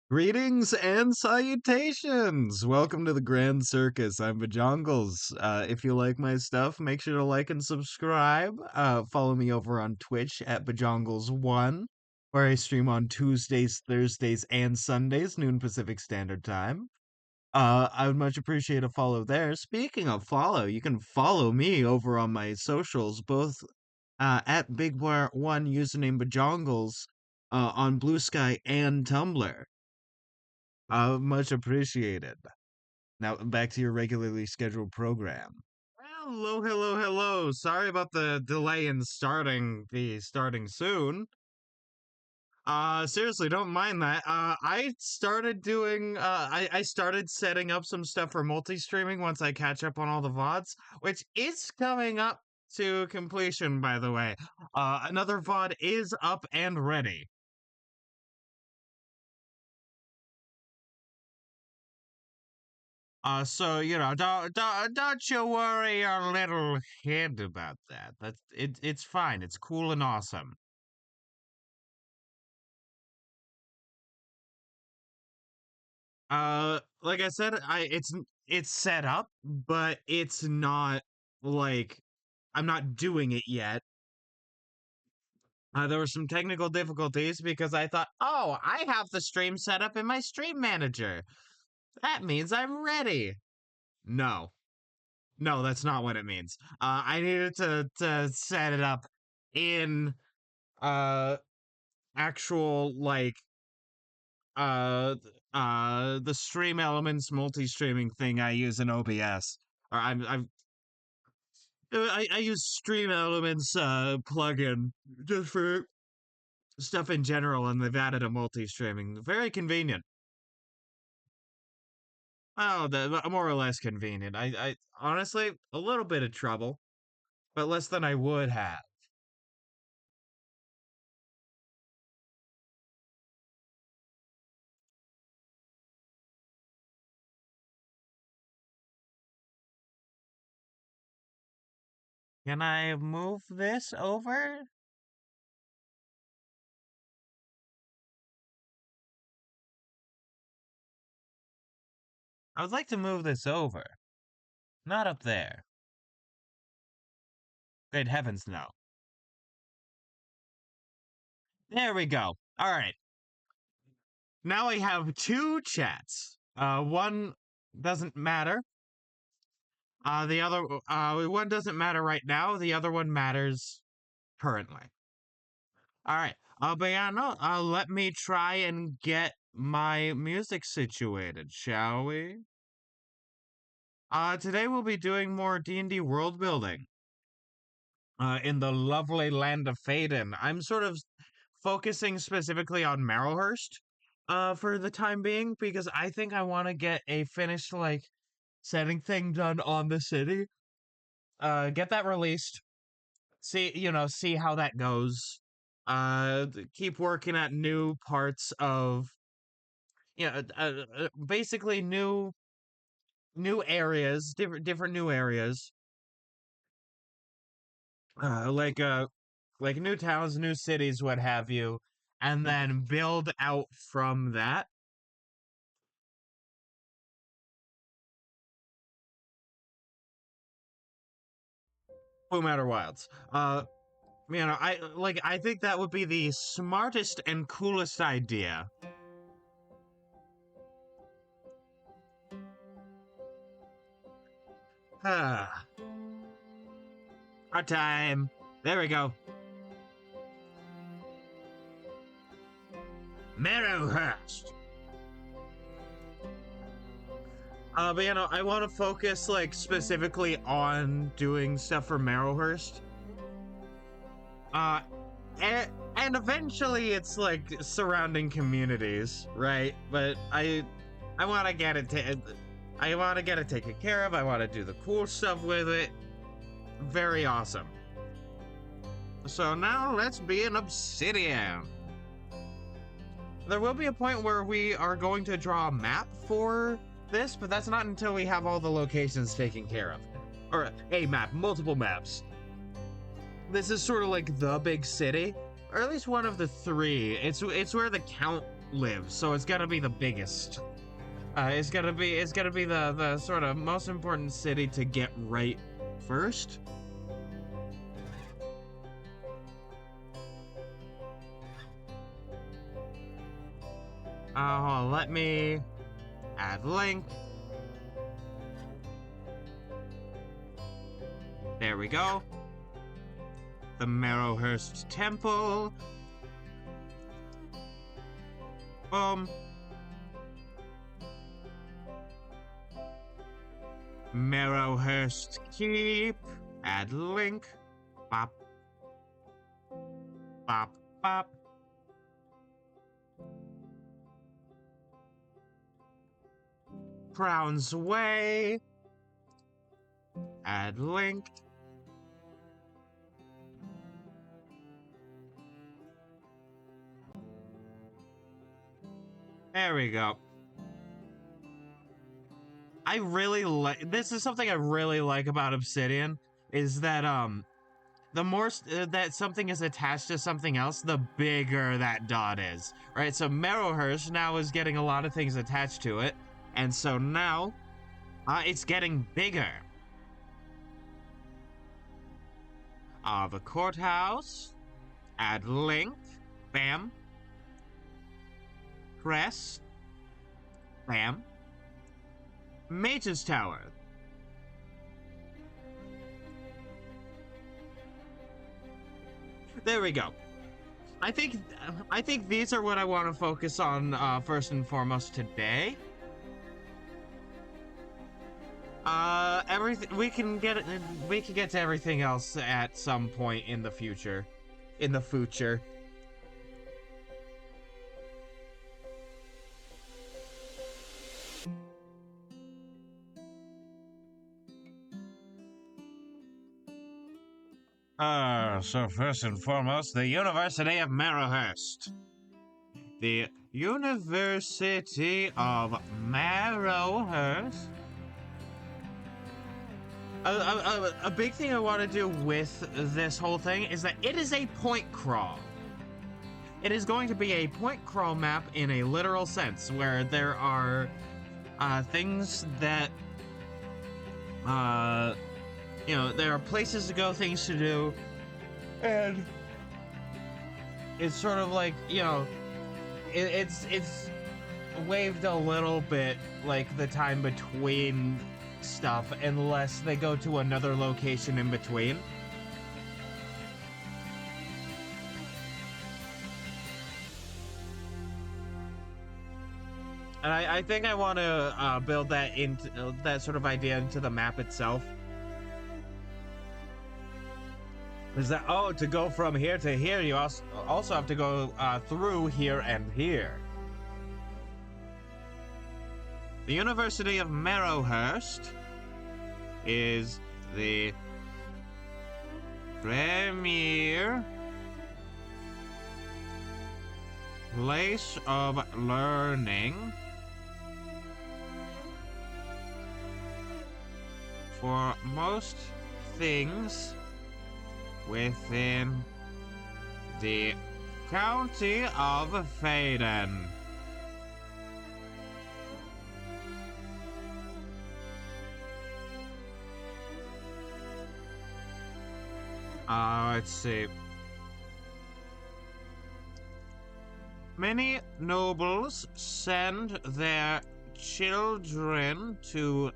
Greetings and salutations! Welcome to the Grand Circus. I'm Bajongles. If you like my stuff, make sure to like and subscribe. Follow me over on Twitch at Bajongles1, where I stream on Tuesdays, Thursdays, and Sundays, noon Pacific Standard Time. I would much appreciate a follow there. Speaking of follow, you can follow me over on my socials, both at Big1 username Bajongles on Bluesky and Tumblr. Much appreciated. Now back to your regularly scheduled program. Hello, hello, hello. Sorry about the delay in starting soon. Seriously, don't mind that. I started doing I started setting up some stuff for multi-streaming once I catch up on all the VODs, which is coming up to completion, by the way. Another VOD is up and ready. So don't you worry your little head about that. It's fine. It's cool and awesome. Like I said, it's set up, but it's not like I'm not doing it yet. There were some technical difficulties because I thought, oh, I have the stream set up in my stream manager. That means I'm ready. No. No, that's not what it means. I needed to set it up in uh actual uh the stream elements multi-streaming thing I use in OBS. Or I use stream elements plugin just for stuff in general, and they've added a multi-streaming. Very convenient. Oh, more or less convenient. I honestly a little bit of trouble, but less than I would have. Can I move this over? I would like to move this over. Not up there. Great heavens, no. There we go. All right. Now I have two chats. One doesn't matter. The other one doesn't matter right now. The other one matters currently. All right. But yeah, no. Let me try and get my music situated, shall we? Today we'll be doing more D&D world building. In the lovely land of Faden. I'm sort of focusing specifically on Marrowhurst, for the time being, because I think I want to get a finished, setting thing done on the city. Get that released. See how that goes. Keep working at new parts of, basically new areas, different new areas. Like new towns, new cities, what have you, and then build out from that. No matter wilds. I think that would be the smartest and coolest idea. Our time. There we go. Marrowhurst. But I want to focus specifically on doing stuff for Marrowhurst. And eventually it's surrounding communities, right? But I want to get it taken care of. I want to do the cool stuff with it. Very awesome. So now let's be an obsidian. There will be a point where we are going to draw a map for this, but that's not until we have all the locations taken care of. Or a map, multiple maps. This is sort of like the big city, or at least one of the three. It's where the count lives, so it's gotta be the biggest. It's gotta be the sort of most important city to get right first. Let me add link. There we go. The Marrowhurst Temple. Boom. Marrowhurst Keep. Add link. Bop. Bop, bop. Crown's Way. Add link. There we go. I really like, this is something I really like about Obsidian, is that, the more that something is attached to something else, the bigger that dot is, right? So Marrowhurst now is getting a lot of things attached to it, and so now, it's getting bigger. The courthouse, add link, bam, press, bam, Mage's Tower. There we go. I think these are what I want to focus on first and foremost today. Everything we can get to everything else at some point in the future. So first and foremost, the University of Marrowhurst. The University of Marrowhurst. A big thing I want to do with this whole thing is that it is a point crawl. It is going to be a point crawl map in a literal sense, where there are things that you know, there are places to go, things to do, and it's sort of like, you know, it's waived a little bit, like the time between stuff, unless they go to another location in between. And I think I want to build that into that sort of idea into the map itself. Is that, oh, to go from here to here, you also have to go through here and here. The University of Marrowhurst is the premier place of learning for most things within the county of Faden. Let's see. Many nobles send their children to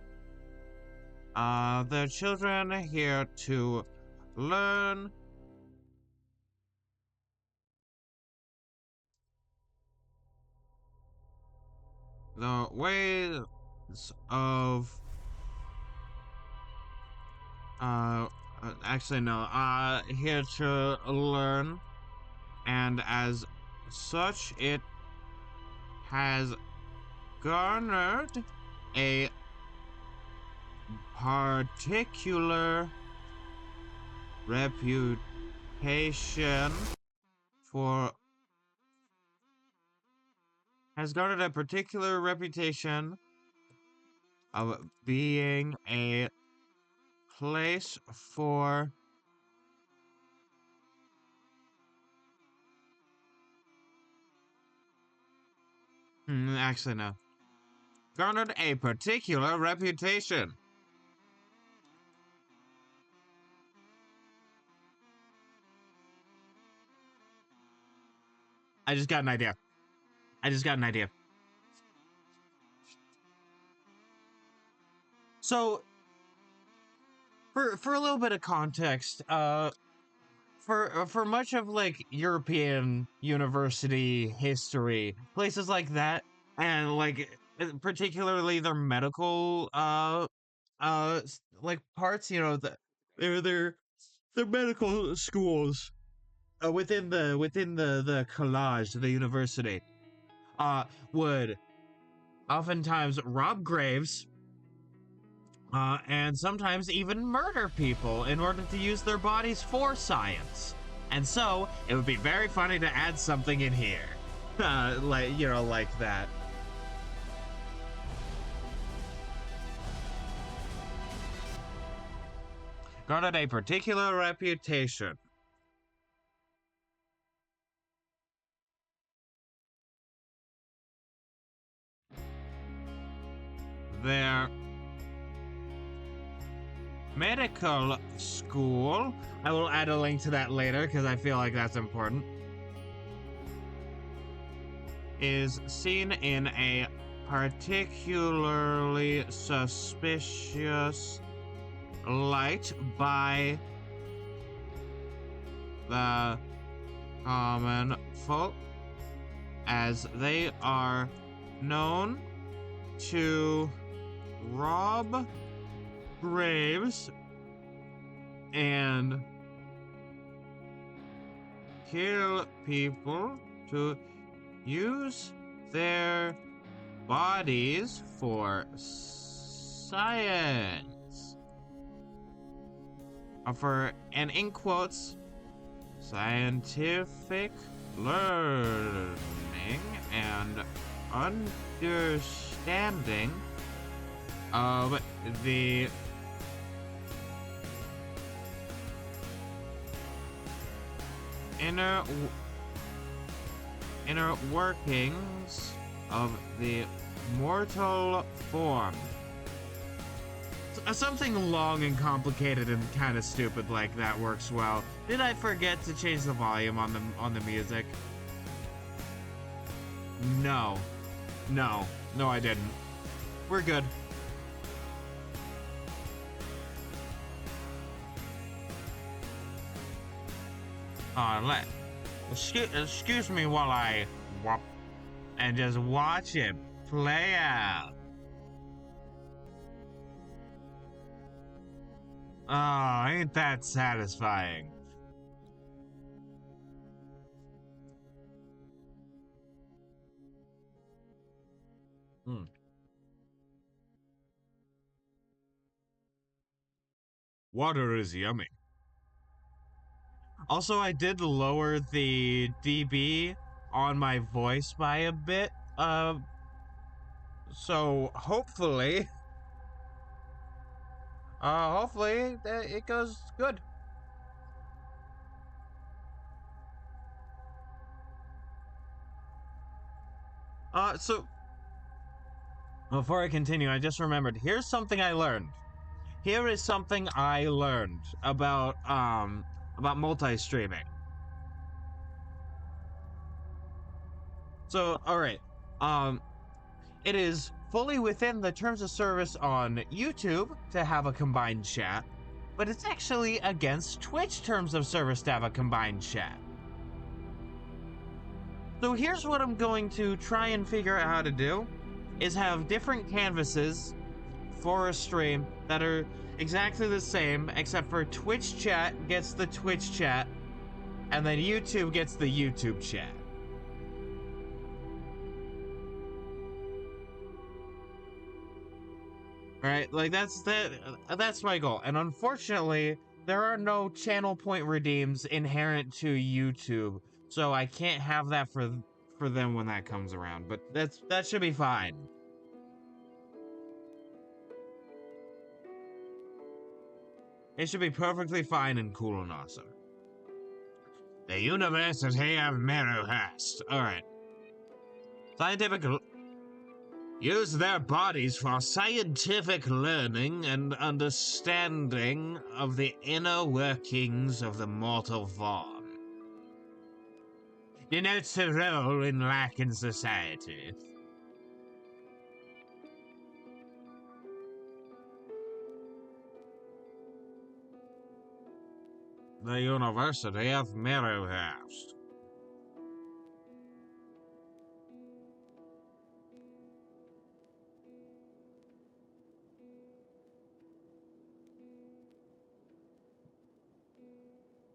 here to learn the ways of actually no, here to learn, and as such it has garnered a particular reputation for of being a place for Actually, no. Garnered a particular reputation. I just got an idea. So, for a little bit of context, for much of like European university history, places like that, and like particularly their medical like parts, you know, their medical schools within the college, the university, would oftentimes rob graves, and sometimes even murder people in order to use their bodies for science. And so, it would be very funny to add something in here. Like, you know, like that. Garnered a particular reputation. Their medical school, I will add a link to that later because I feel like that's important, is seen in a particularly suspicious light by the common folk, as they are known to rob graves and kill people to use their bodies for science. For, and in quotes, scientific learning and understanding of the inner workings of the mortal form. Something long and complicated and kind of stupid like that works well. Did I forget to change the volume on the music? No, I didn't. We're good. Excuse me while I whop and just watch it play out. Oh, ain't that satisfying? Water is yummy. Also, I did lower the dB on my voice by a bit, so hopefully it goes good. So before I continue, I just remembered, here's something I learned. Here is something I learned about multi-streaming. So, alright, it is fully within the terms of service on YouTube to have a combined chat, but it's actually against Twitch terms of service to have a combined chat. So here's what I'm going to try and figure out how to do, is have different canvases for a stream that are exactly the same, except for Twitch chat gets the Twitch chat, and then YouTube gets the YouTube chat. Right, like that's my goal. And unfortunately, there are no channel point redeems inherent to YouTube, so I can't have that for them when that comes around. But that should be fine. It should be perfectly fine and cool and awesome. The University of Marrowhurst. Alright. Scientific use their bodies for scientific learning and understanding of the inner workings of the mortal form. Denotes a role in life in society. The University of Marrowhurst.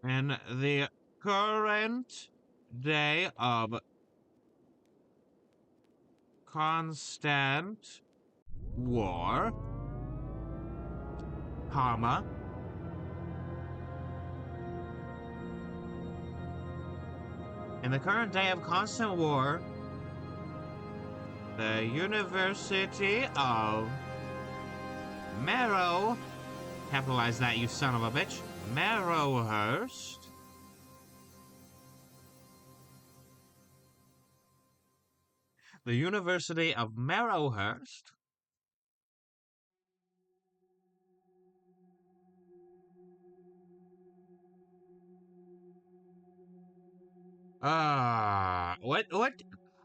In the current day of constant war, comma, in the current day of constant war, the University of Marrow, capitalize that, you son of a bitch, Marrowhurst, the University of Marrowhurst what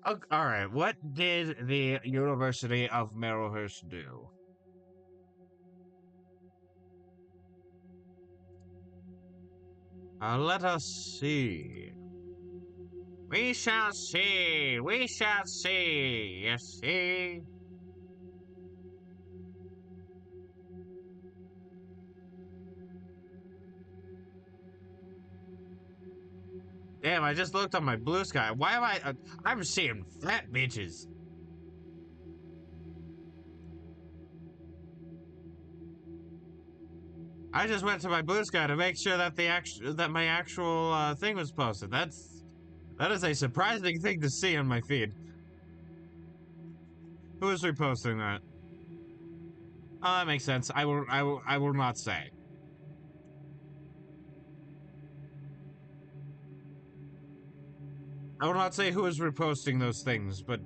oh, all right, what did the University of Marrowhurst do? Let us see. We shall see. We shall see. You see? Damn, I just looked on my blue sky. Why am I... I'm seeing fat bitches. I just went to my blue sky to make sure that my actual thing was posted. That is a surprising thing to see on my feed. Who is reposting that? Oh, that makes sense. I will not say. I will not say who is reposting those things, but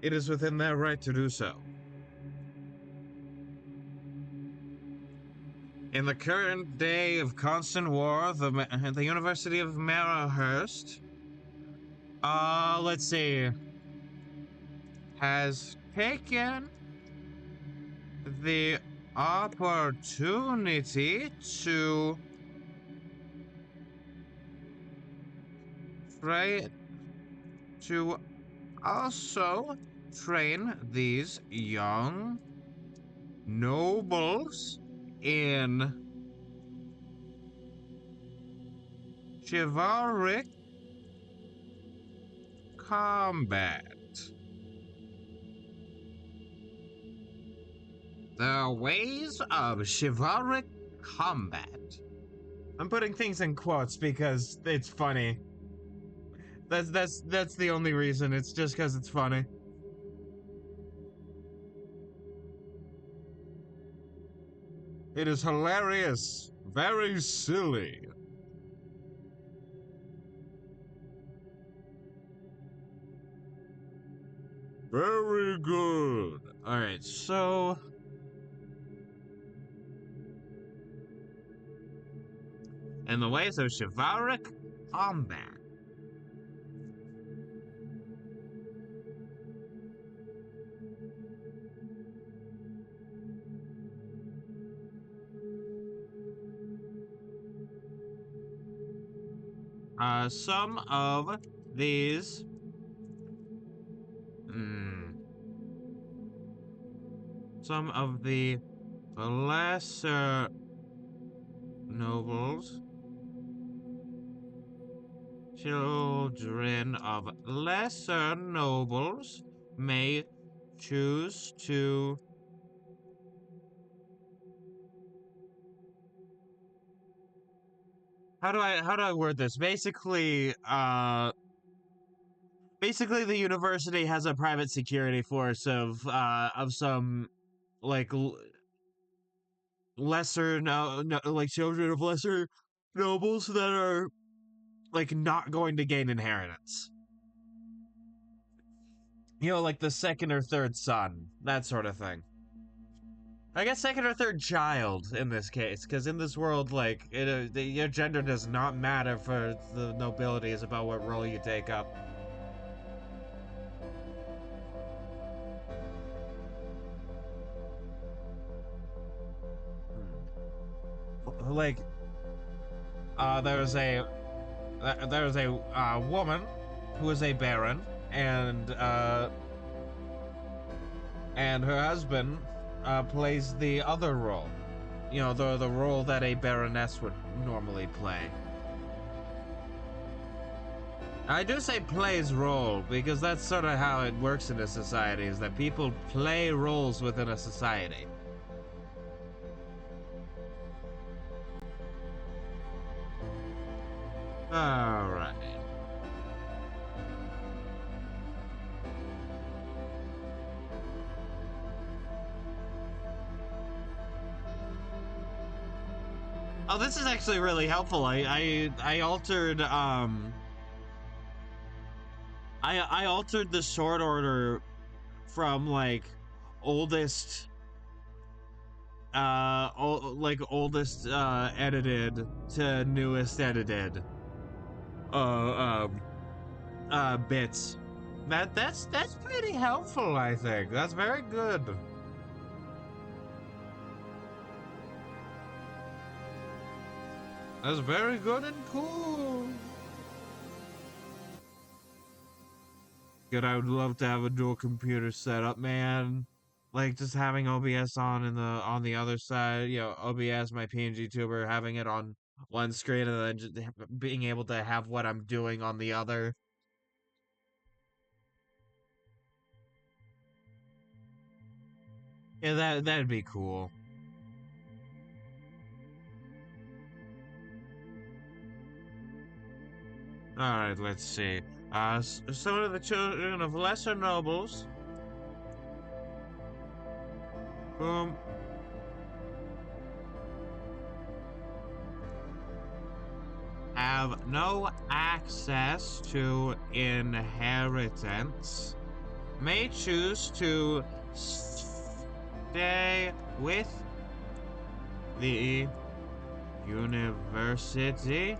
it is within their right to do so. In the current day of constant war, the University of Marrowhurst, let's see, has taken the opportunity to also train these young nobles in chivalric combat. The ways of chivalric combat. I'm putting things in quotes because it's funny. That's the only reason. It's just because it's funny. It is hilarious. Very silly. Very good. Alright, so... in the ways of chivalric combat. Some of these... some of the lesser nobles, children of lesser nobles, may choose to how do I word this? Basically, the university has a private security force of some like lesser like children of lesser nobles that are like not going to gain inheritance. You know, like the second or third son, that sort of thing. I guess second or third child in this case, because in this world, like, your gender does not matter for the nobility. It's about what role you take up. Like, there's a woman who is a baron, and her husband plays the other role. You know, the role that a baroness would normally play. I do say plays role because that's sort of how it works in a society, is that people play roles within a society. Alright. Oh, this is actually really helpful. I altered I altered the sort order from like oldest oldest edited to newest edited bits. That's pretty helpful, I think. That's very good. That's very good and cool. Good, I would love to have a dual computer setup, man. Like just having OBS on the other side, you know, OBS, my PNG tuber, having it on one screen and then just being able to have what I'm doing on the other. Yeah, that'd be cool. Alright, let's see. Some of the children of lesser nobles whom have no access to inheritance may choose to stay with the university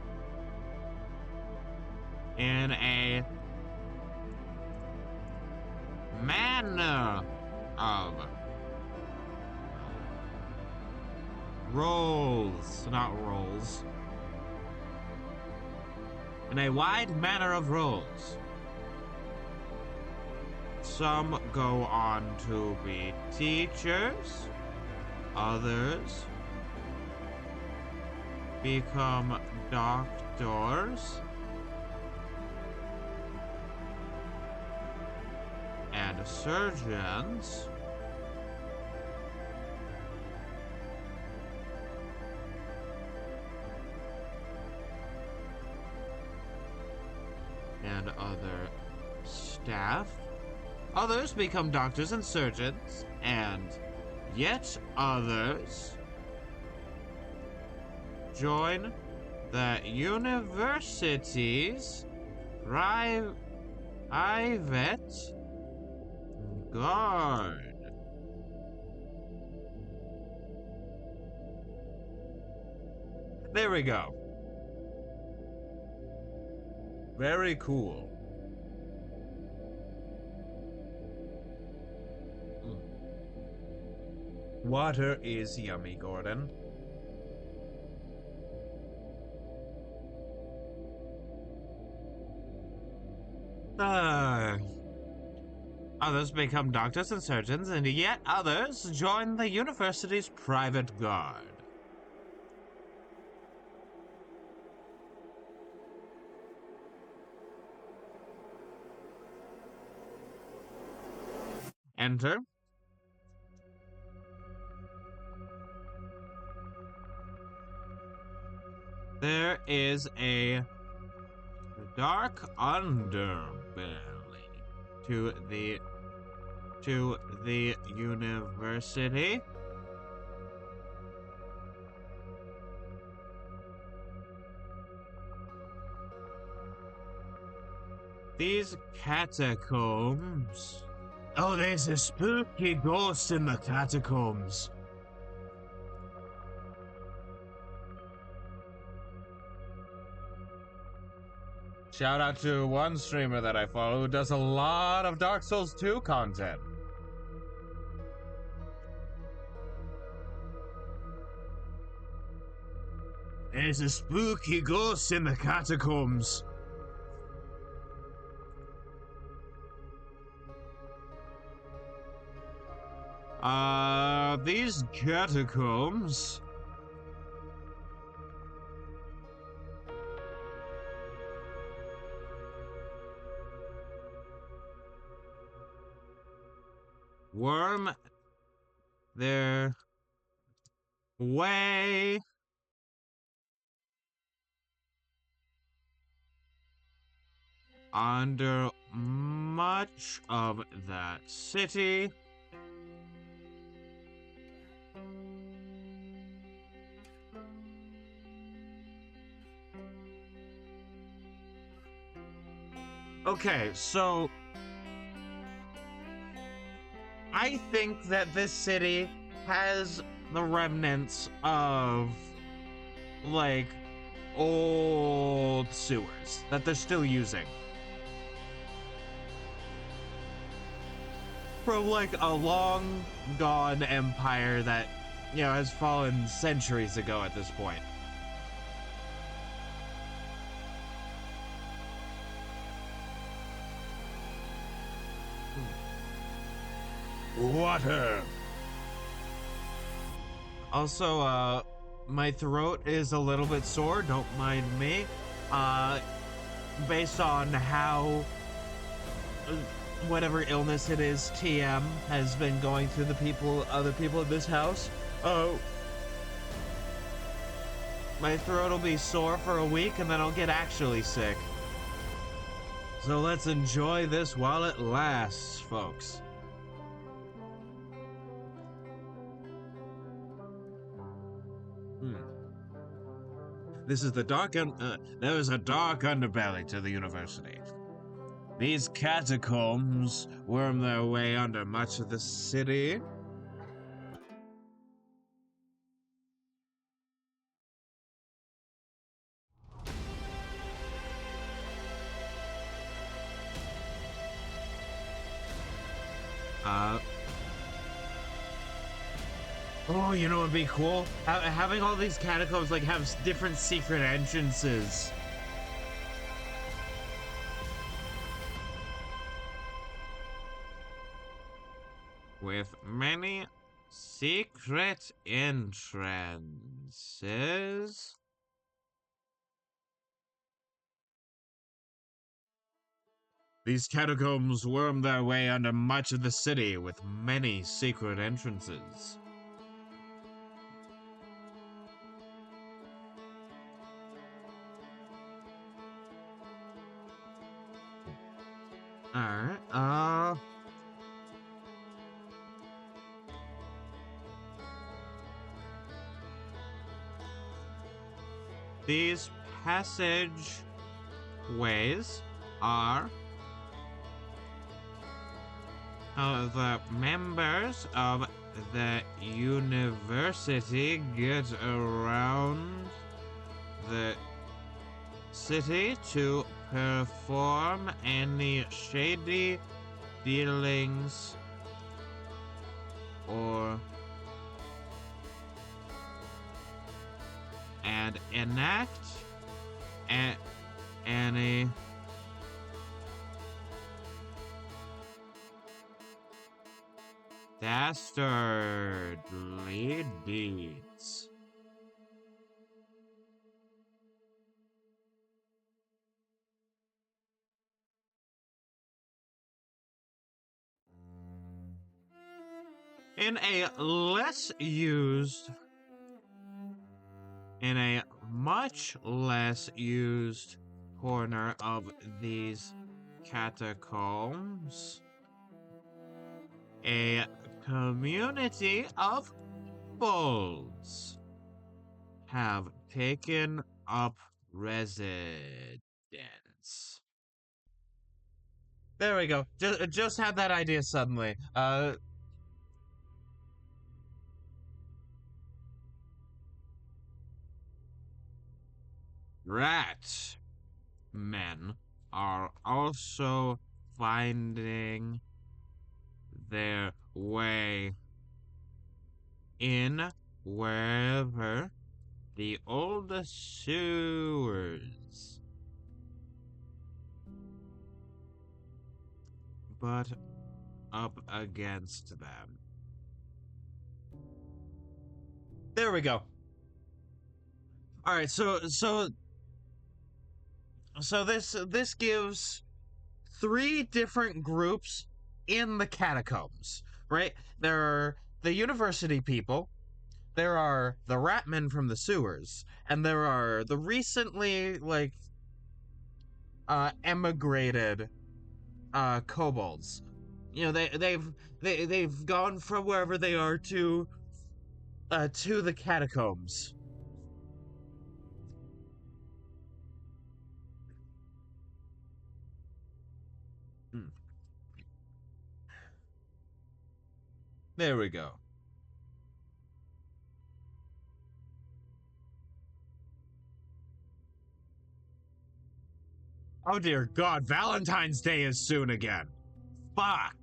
in a manner of roles, not roles. In a wide manner of roles. Some go on to be teachers, others become doctors, and surgeons, and other staff. Others become doctors and surgeons, and yet others join the university's private guard. There we go. Very cool. Water is yummy, Gordon. Others become doctors and surgeons, and yet others join the university's private guard. Enter. There is a dark underbelly to the university. These catacombs Oh, there's a spooky ghost in the catacombs. Shout out to one streamer that I follow who does a lot of Dark Souls 2 content. There's a spooky ghost in the catacombs. These catacombs. Worm their way under much of that city. Okay, so I think that this city has the remnants of, like, old sewers that they're still using. From, like, a long gone empire that, you know, has fallen centuries ago at this point. Water. Also, my throat is a little bit sore, don't mind me. Based on how whatever illness it is TM has been going through the other people in this house. Oh, my throat will be sore for a week and then I'll get actually sick. So let's enjoy this while it lasts, folks. This is the there is a dark underbelly to the university. These catacombs worm their way under much of the city. Oh, you know what'd be cool? Having all these catacombs, like, have different secret entrances. With many secret entrances. These catacombs worm their way under much of the city with many secret entrances. Alright, these passageways are the members of the university get around the city to perform any shady dealings and enact any dastardly deeds. In a much less used corner of these catacombs, a community of bulls have taken up residence. There we go. Just had that idea suddenly. Rat men are also finding their way in wherever the old sewers butt up against them. There we go. All right, so this gives 3 different groups in the catacombs, right? There are the university people, there are the ratmen from the sewers, and there are the recently emigrated kobolds. You know, they've gone from wherever they are to the catacombs. There we go. Oh dear God, Valentine's Day is soon again. Fuck.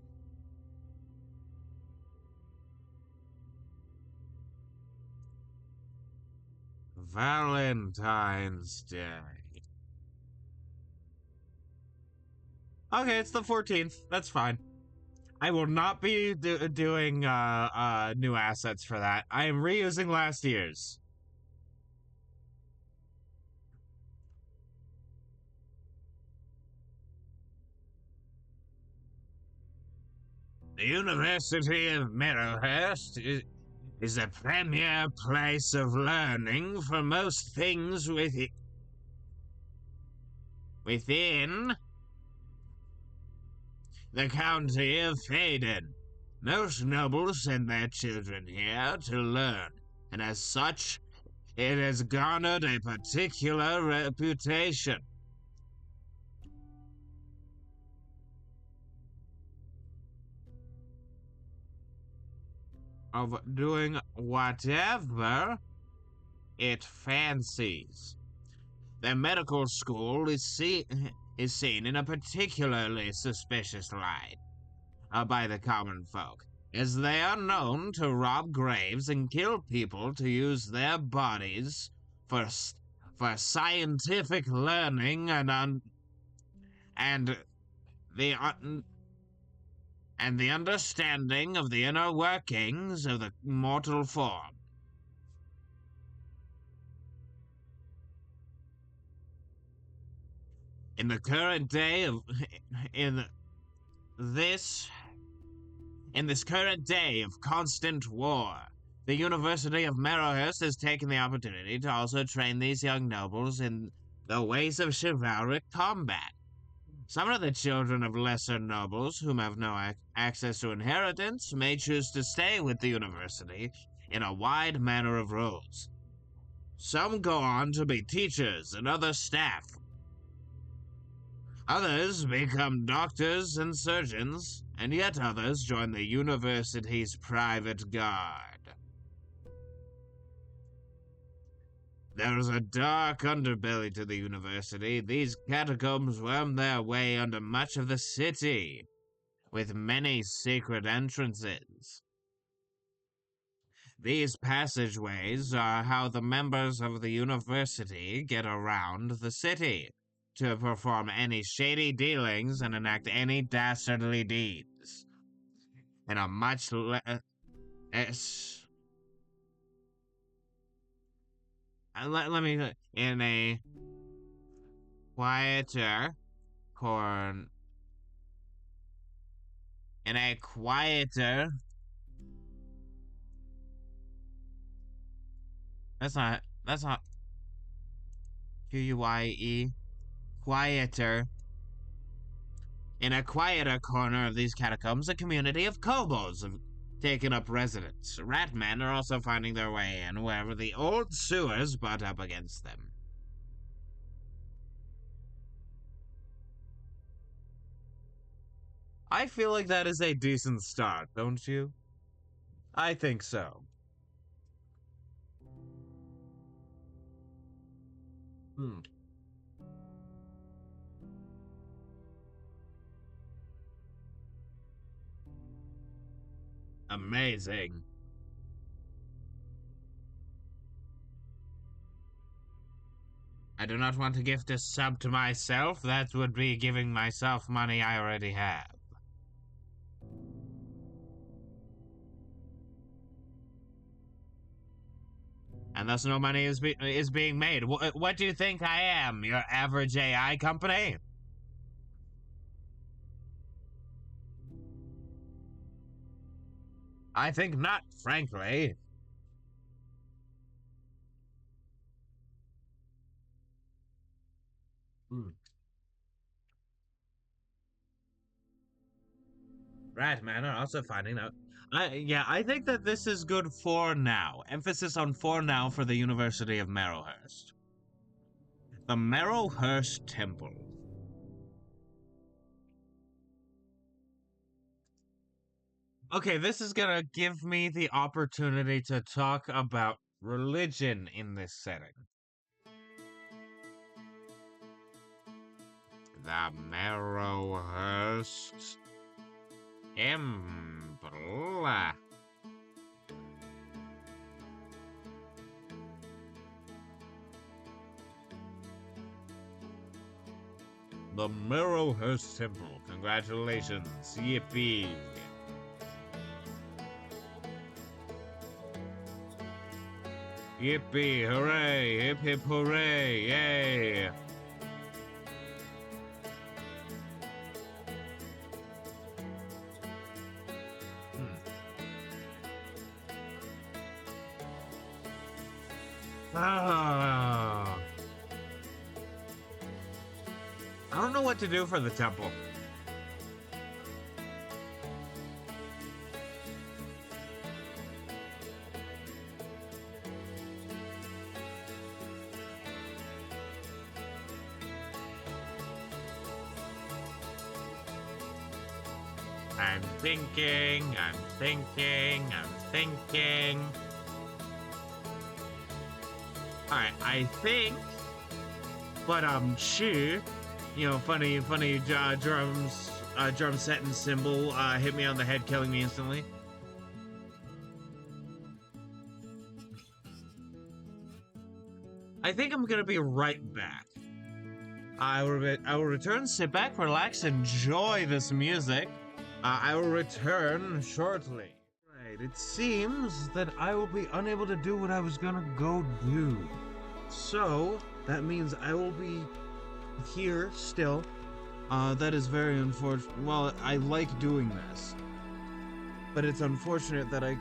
Valentine's Day. Okay, it's the 14th. That's fine. I will not be doing new assets for that. I am reusing last year's. The University of Marrowhurst is a premier place of learning for most things within the county of Faden. Most nobles send their children here to learn, and as such, it has garnered a particular reputation. Of doing whatever it fancies. Their medical school is seen in a particularly suspicious light by the common folk, as they are known to rob graves and kill people to use their bodies for scientific learning and the understanding of the inner workings of the mortal form. In this current day of constant war, the University of Marrowhurst has taken the opportunity to also train these young nobles in the ways of chivalric combat. Some of the children of lesser nobles whom have no access to inheritance may choose to stay with the university in a wide manner of roles. Some go on to be teachers and other staff. Others become doctors and surgeons, and yet others join the university's private guard. There is a dark underbelly to the university. These catacombs worm their way under much of the city, with many secret entrances. These passageways are how the members of the university get around the city, to perform any shady dealings and enact any dastardly deeds. In a much in a quieter that's not QUIE. Quieter. In a quieter corner of these catacombs, a community of kobolds have taken up residence. Ratmen are also finding their way in wherever the old sewers butt up against them. I feel like that is a decent start, don't you? I think so. Hmm. Amazing. I do not want to gift a sub to myself. That would be giving myself money I already have. And thus no money is being made. What do you think I am? Your average AI company? I think not, frankly. Hmm. Rat men are also finding out. I think that this is good for now. Emphasis on for now for the University of Marrowhurst. The Marrowhurst Temple. Okay, this is gonna give me the opportunity to talk about religion in this setting. The Marrowhurst Temple. The Marrowhurst Temple. Congratulations. Yippee. Yippee, hooray, hip hip hooray, yay! Ah. I don't know what to do for the temple. I'm thinking. Alright, I think, but I'm sure, funny drum set and cymbal hit me on the head, killing me instantly. I think I'm gonna be right back. I will return, sit back, relax, enjoy this music. I will return shortly. Right, it seems that I will be unable to do what I was gonna go do. So, that means I will be here still. That is very unfortunate. Well, I like doing this. But it's unfortunate that I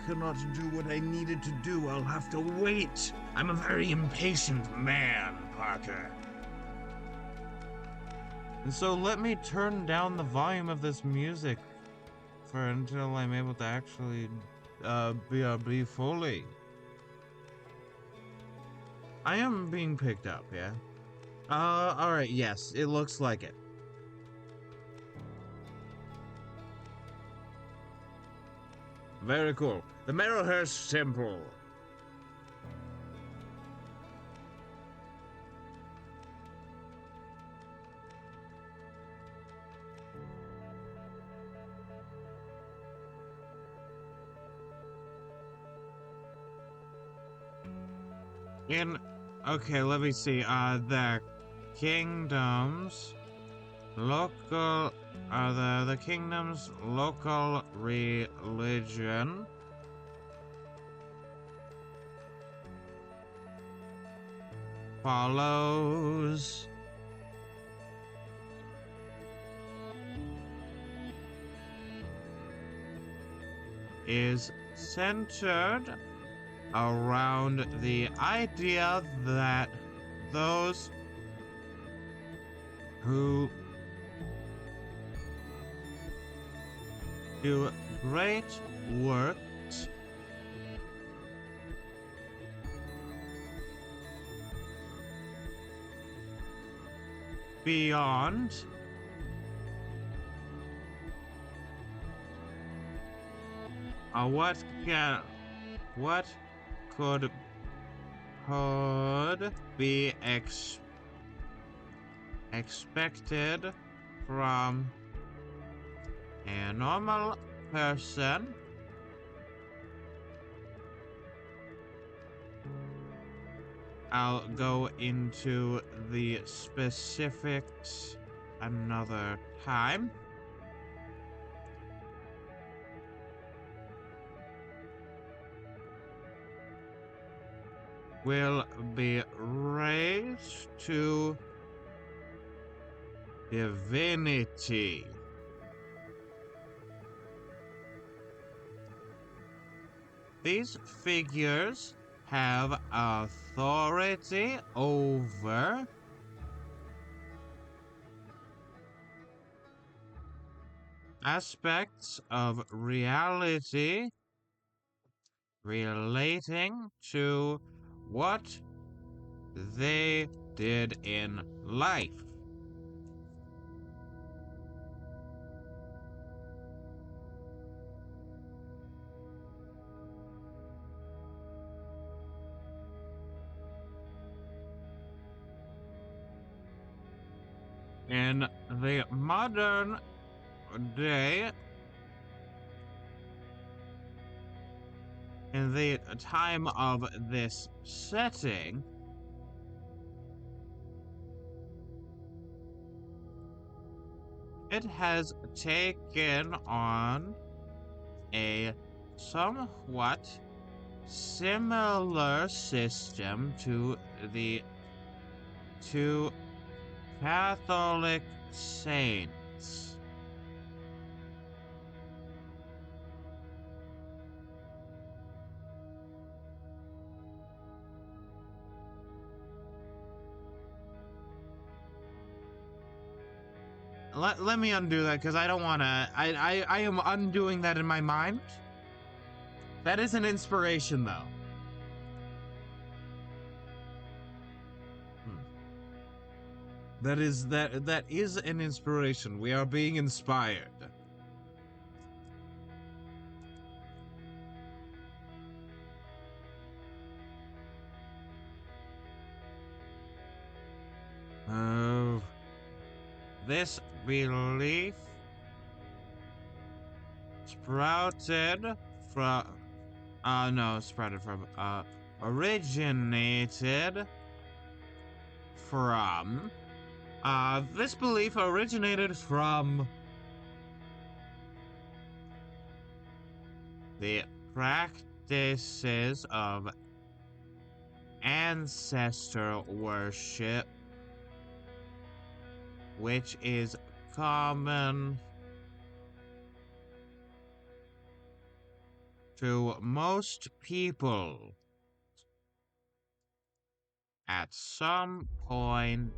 could not do what I needed to do. I'll have to wait. I'm a very impatient man, Parker. And so let me turn down the volume of this music until I'm able to actually be fully. I am being picked up, yeah? Alright, yes, it looks like it. Very cool. The Marrowhurst Temple. Okay, let me see. The kingdom's local, the kingdom's local religion follows is centered around the idea that those who do great works beyond what could be expected from a normal person? I'll go into the specifics another time. Will be raised to divinity. These figures have authority over aspects of reality relating to what they did in life. In the modern day, in the time of this setting, it has taken on a somewhat similar system to the two Catholic saints. Let me undo that, because I don't want to... I am undoing that in my mind. That is an inspiration, though. That is an inspiration. We are being inspired. Oh, this belief originated from this belief originated from the practices of ancestor worship, which is common to most people at some point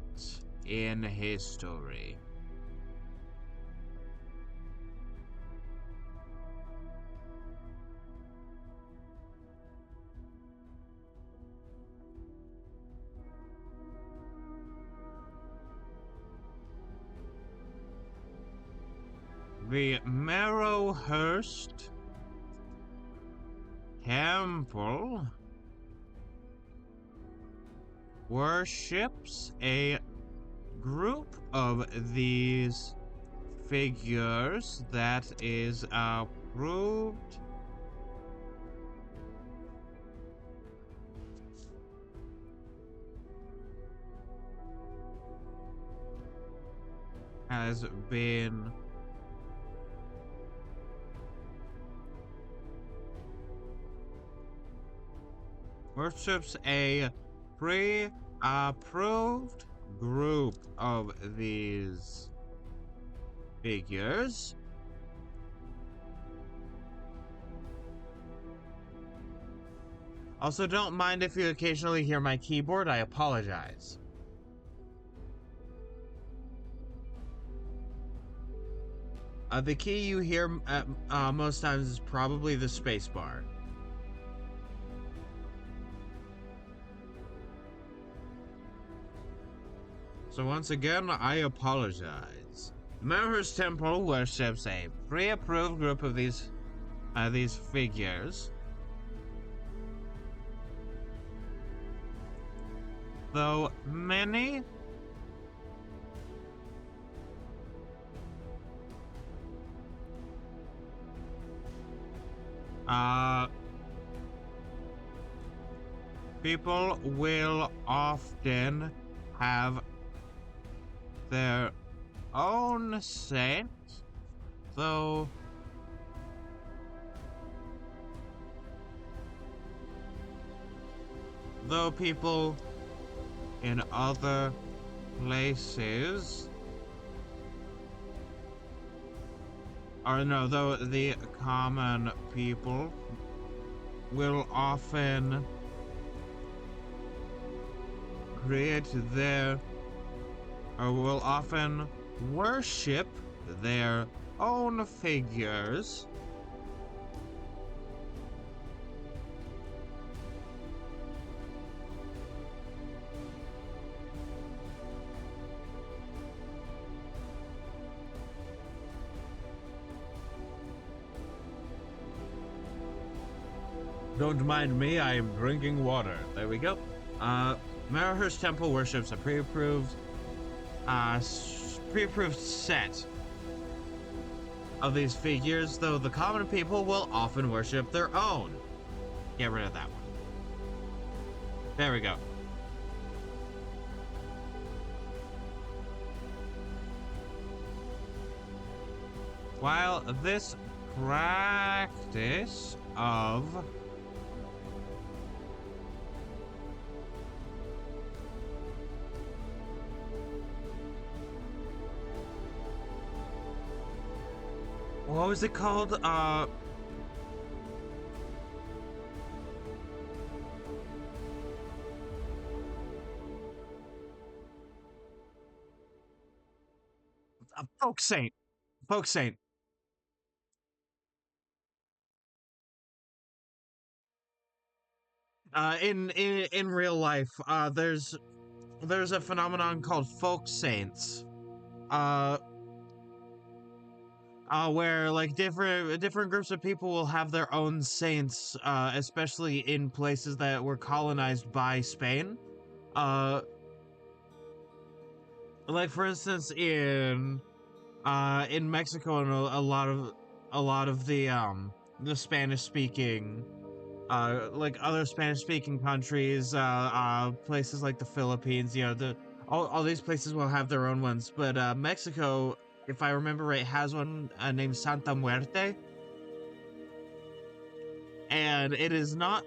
in history. The Marrowhurst Temple worships a group of these figures that is approved has been worships a pre-approved group of these figures. Also, don't mind if you occasionally hear my keyboard, I apologize. The key you hear most times is probably the spacebar. So once again, I apologize. Marrowhurst Temple worships a pre-approved group of these these figures. Though many people will often have their own saint, though people in other places, or no, though the common people will often create their, or will often worship their own figures. Don't mind me, I am drinking water. There we go. Marrowhurst Temple worships a pre-approved set of these figures, though the common people will often worship their own. Get rid of that one. There we go. While this practice of what was it called? Folk Saint. Folk Saint. In real life, there's a phenomenon called folk saints. Where like different groups of people will have their own saints, especially in places that were colonized by Spain. Like for instance in Mexico and a lot of the Spanish speaking like other Spanish speaking countries, places like the Philippines, you know, all these places will have their own ones, but Mexico, if I remember right, has one named Santa Muerte, and it is not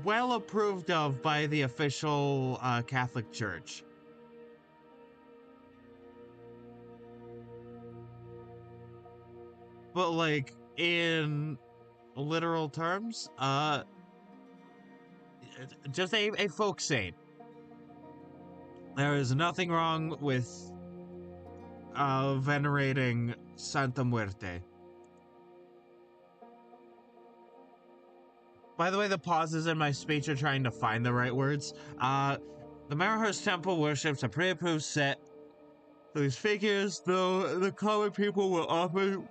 well approved of by the official Catholic Church. But like in literal terms, just a folk saint. There is nothing wrong with venerating Santa Muerte. By the way, the pauses in my speech are trying to find the right words. The Marrowhurst Temple worships a pre-approved set of these figures, though the common people will often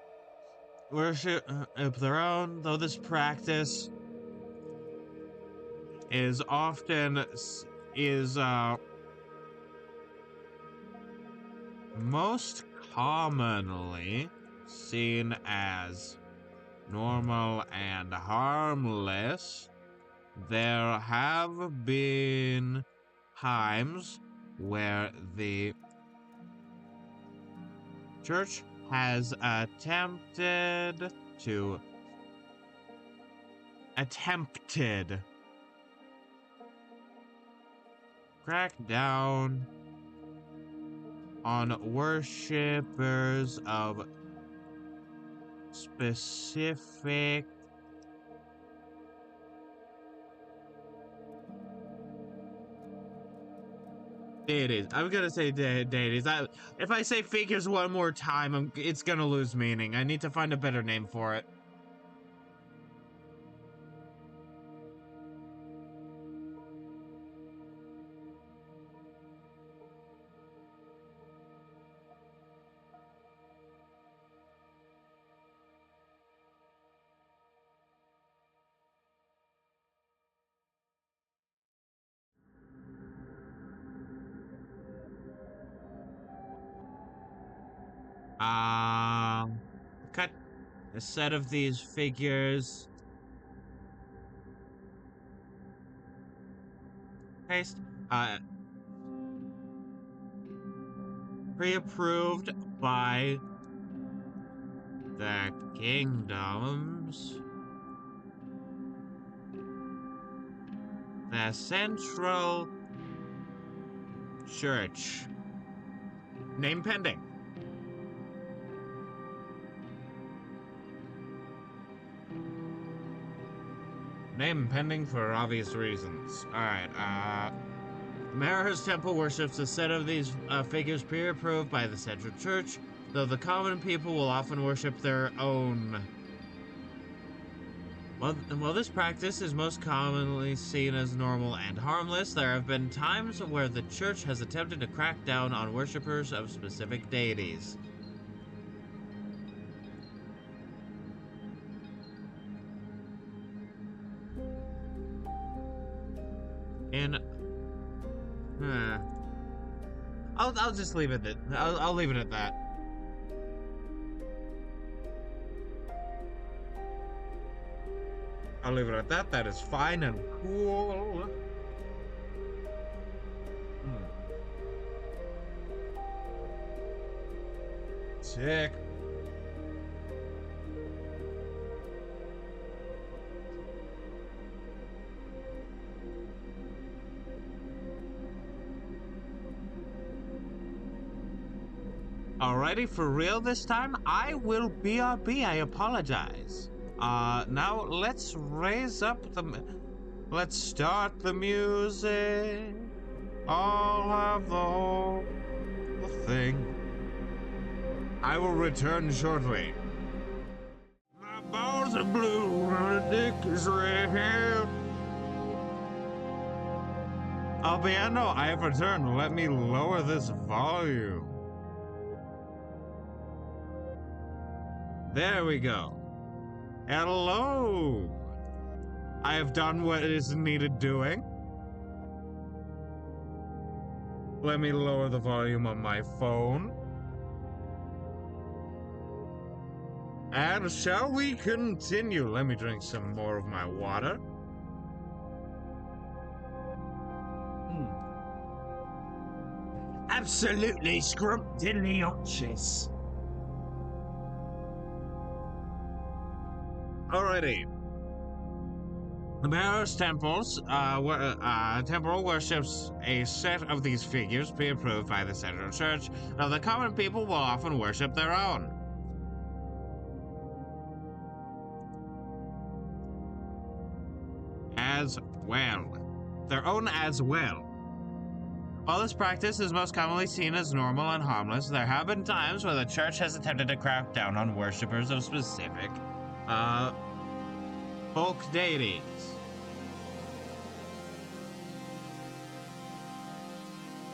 worship their own, though this practice is often most commonly seen as normal and harmless. There have been times where the church has attempted crack down on worshippers of specific deities. I'm gonna say deities. If I say figures one more time, it's gonna lose meaning. I need to find a better name for it. Cut a set of these figures. Paste. Pre-approved by the kingdoms. The Central Church. Name pending. Name pending for obvious reasons. Alright, Marrowhurst Temple worships a set of these figures pre-approved by the Central Church, though the common people will often worship their own. While this practice is most commonly seen as normal and harmless, there have been times where the church has attempted to crack down on worshippers of specific deities. I'll just leave it at I'll leave it at that. I'll leave it at that. That is fine and cool. Sick. Alrighty, for real this time, I will BRB, I apologize. Now let's raise up let's start the music. I'll have the whole thing. I will return shortly. My balls are blue, my dick is red. Albiano, I have returned. Let me lower this volume. There we go. Hello! I have done what is needed doing. Let me lower the volume on my phone. And shall we continue? Let me drink some more of my water. Absolutely scrumptious. Alrighty. The Marrowhurst temple worships a set of these figures pre-approved by the Central Church. Now, the common people will often worship their own. As well. Their own as well. While this practice is most commonly seen as normal and harmless, there have been times where the church has attempted to crack down on worshippers of specific folk deities.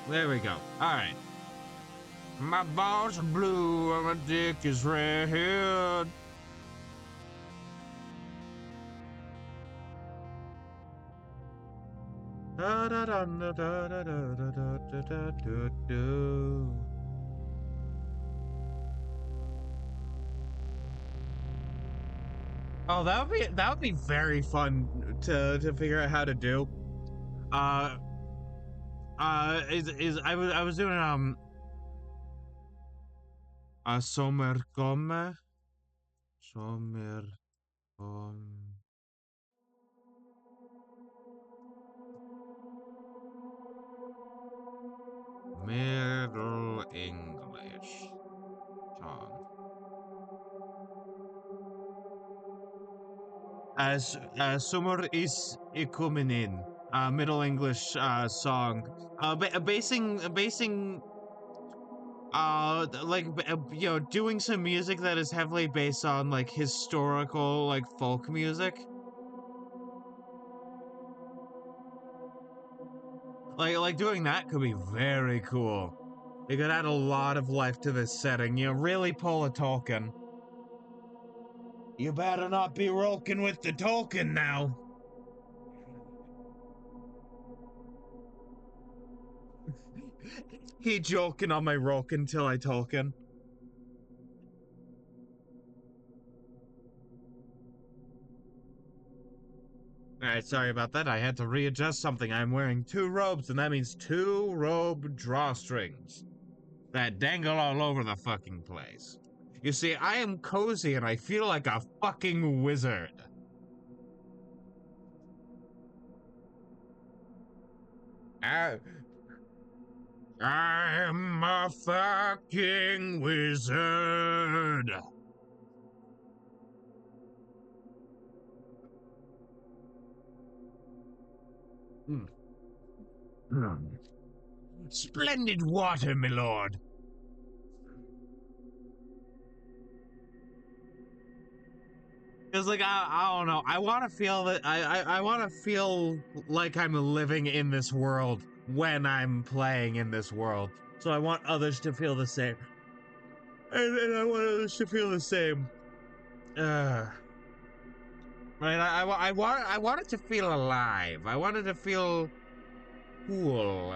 There we go. Alright. My balls are blue and my dick is red. Da da da da da da da da da da da. Oh, that would be very fun to figure out how to do. I was doing sommerkomme. Middle English song. As summer is ikumenin, Middle English song. Basing you know, doing some music that is heavily based on like historical like folk music. Like doing that could be very cool. It could add a lot of life to this setting, you know, really pull a Tolkien. You better not be rolking with the Tolkien now. He joking on my rolking till I Tolkien. Alright, sorry about that. I had to readjust something. I'm wearing 2 robes, and that means 2 robe drawstrings that dangle all over the fucking place. You see, I am cozy and I feel like a fucking wizard. I'm a fucking wizard. Splendid water, my lord. Cause like I don't know. I want to feel that I want to feel like I'm living in this world when I'm playing in this world. So I want others to feel the same, and I want others to feel the same. Right? I want it to feel alive. I want it to feel cool.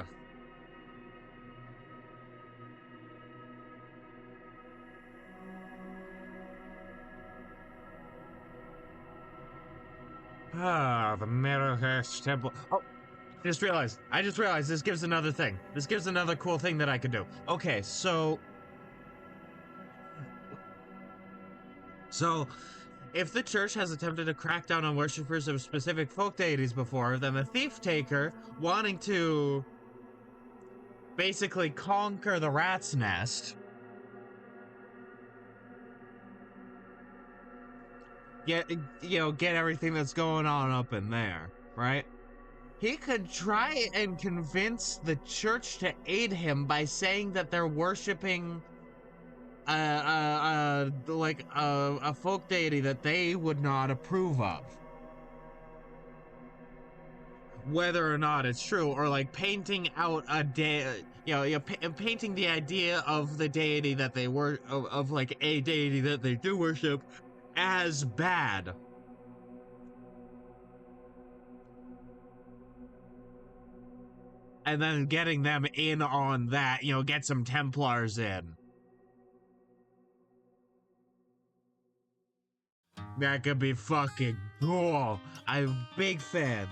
Ah, the Marrowhurst temple. Oh, I just realized this gives another thing. This gives another cool thing that I could do. Okay, so if the church has attempted to crack down on worshippers of specific folk deities before, then the thief taker, wanting to basically conquer the rat's nest, get everything that's going on up in there, right? He could try and convince the church to aid him by saying that they're worshiping like a folk deity that they would not approve of. Whether or not it's true, or like painting out a painting the idea of the deity that they were of like a deity that they do worship as bad. And then getting them in on that, get some Templars in. That could be fucking cool. I'm a big fan.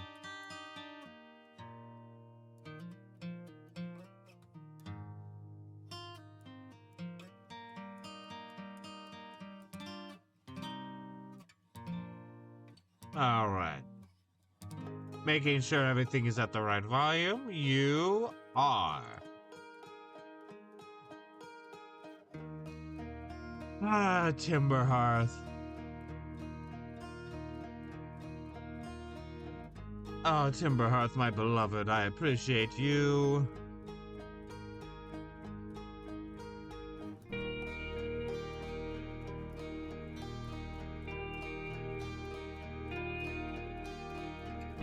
Alright. Making sure everything is at the right volume. You are. Ah, Timber Hearth. Oh, Timber Hearth, my beloved, I appreciate you.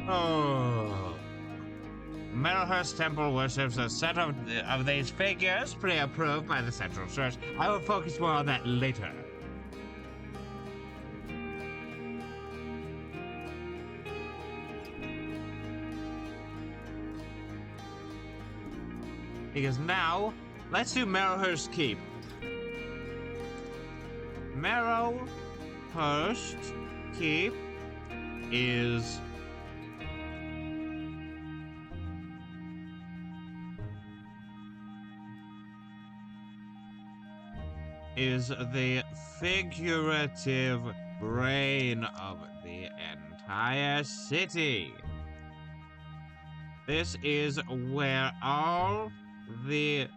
Oh. Marrowhurst Temple worships a set of these figures pre-approved by the Central Church. I will focus more on that later. Because now, let's do Marrowhurst Keep. Marrowhurst Keep is the figurative brain of the entire city. This is where all the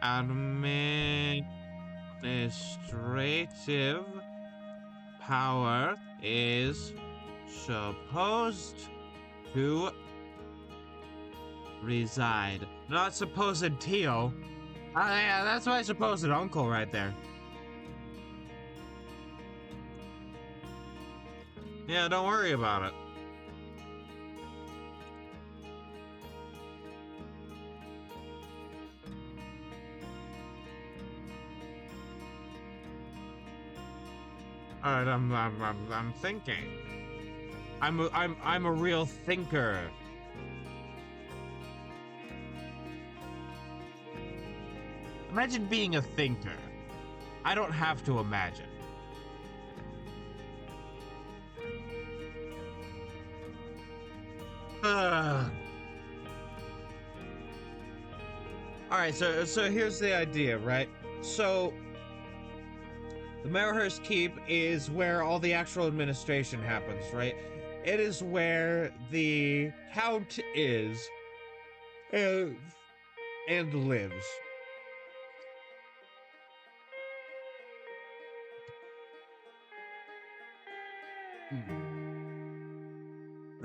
administrative power is supposed to reside. Not supposed Tio. Yeah, that's my supposed uncle right there. Yeah, don't worry about it. Alright, I'm thinking. I'm a real thinker. Imagine being a thinker. I don't have to imagine. All right, so here's the idea, right? So the Marrowhurst Keep is where all the actual administration happens, right? It is where the Count is and lives.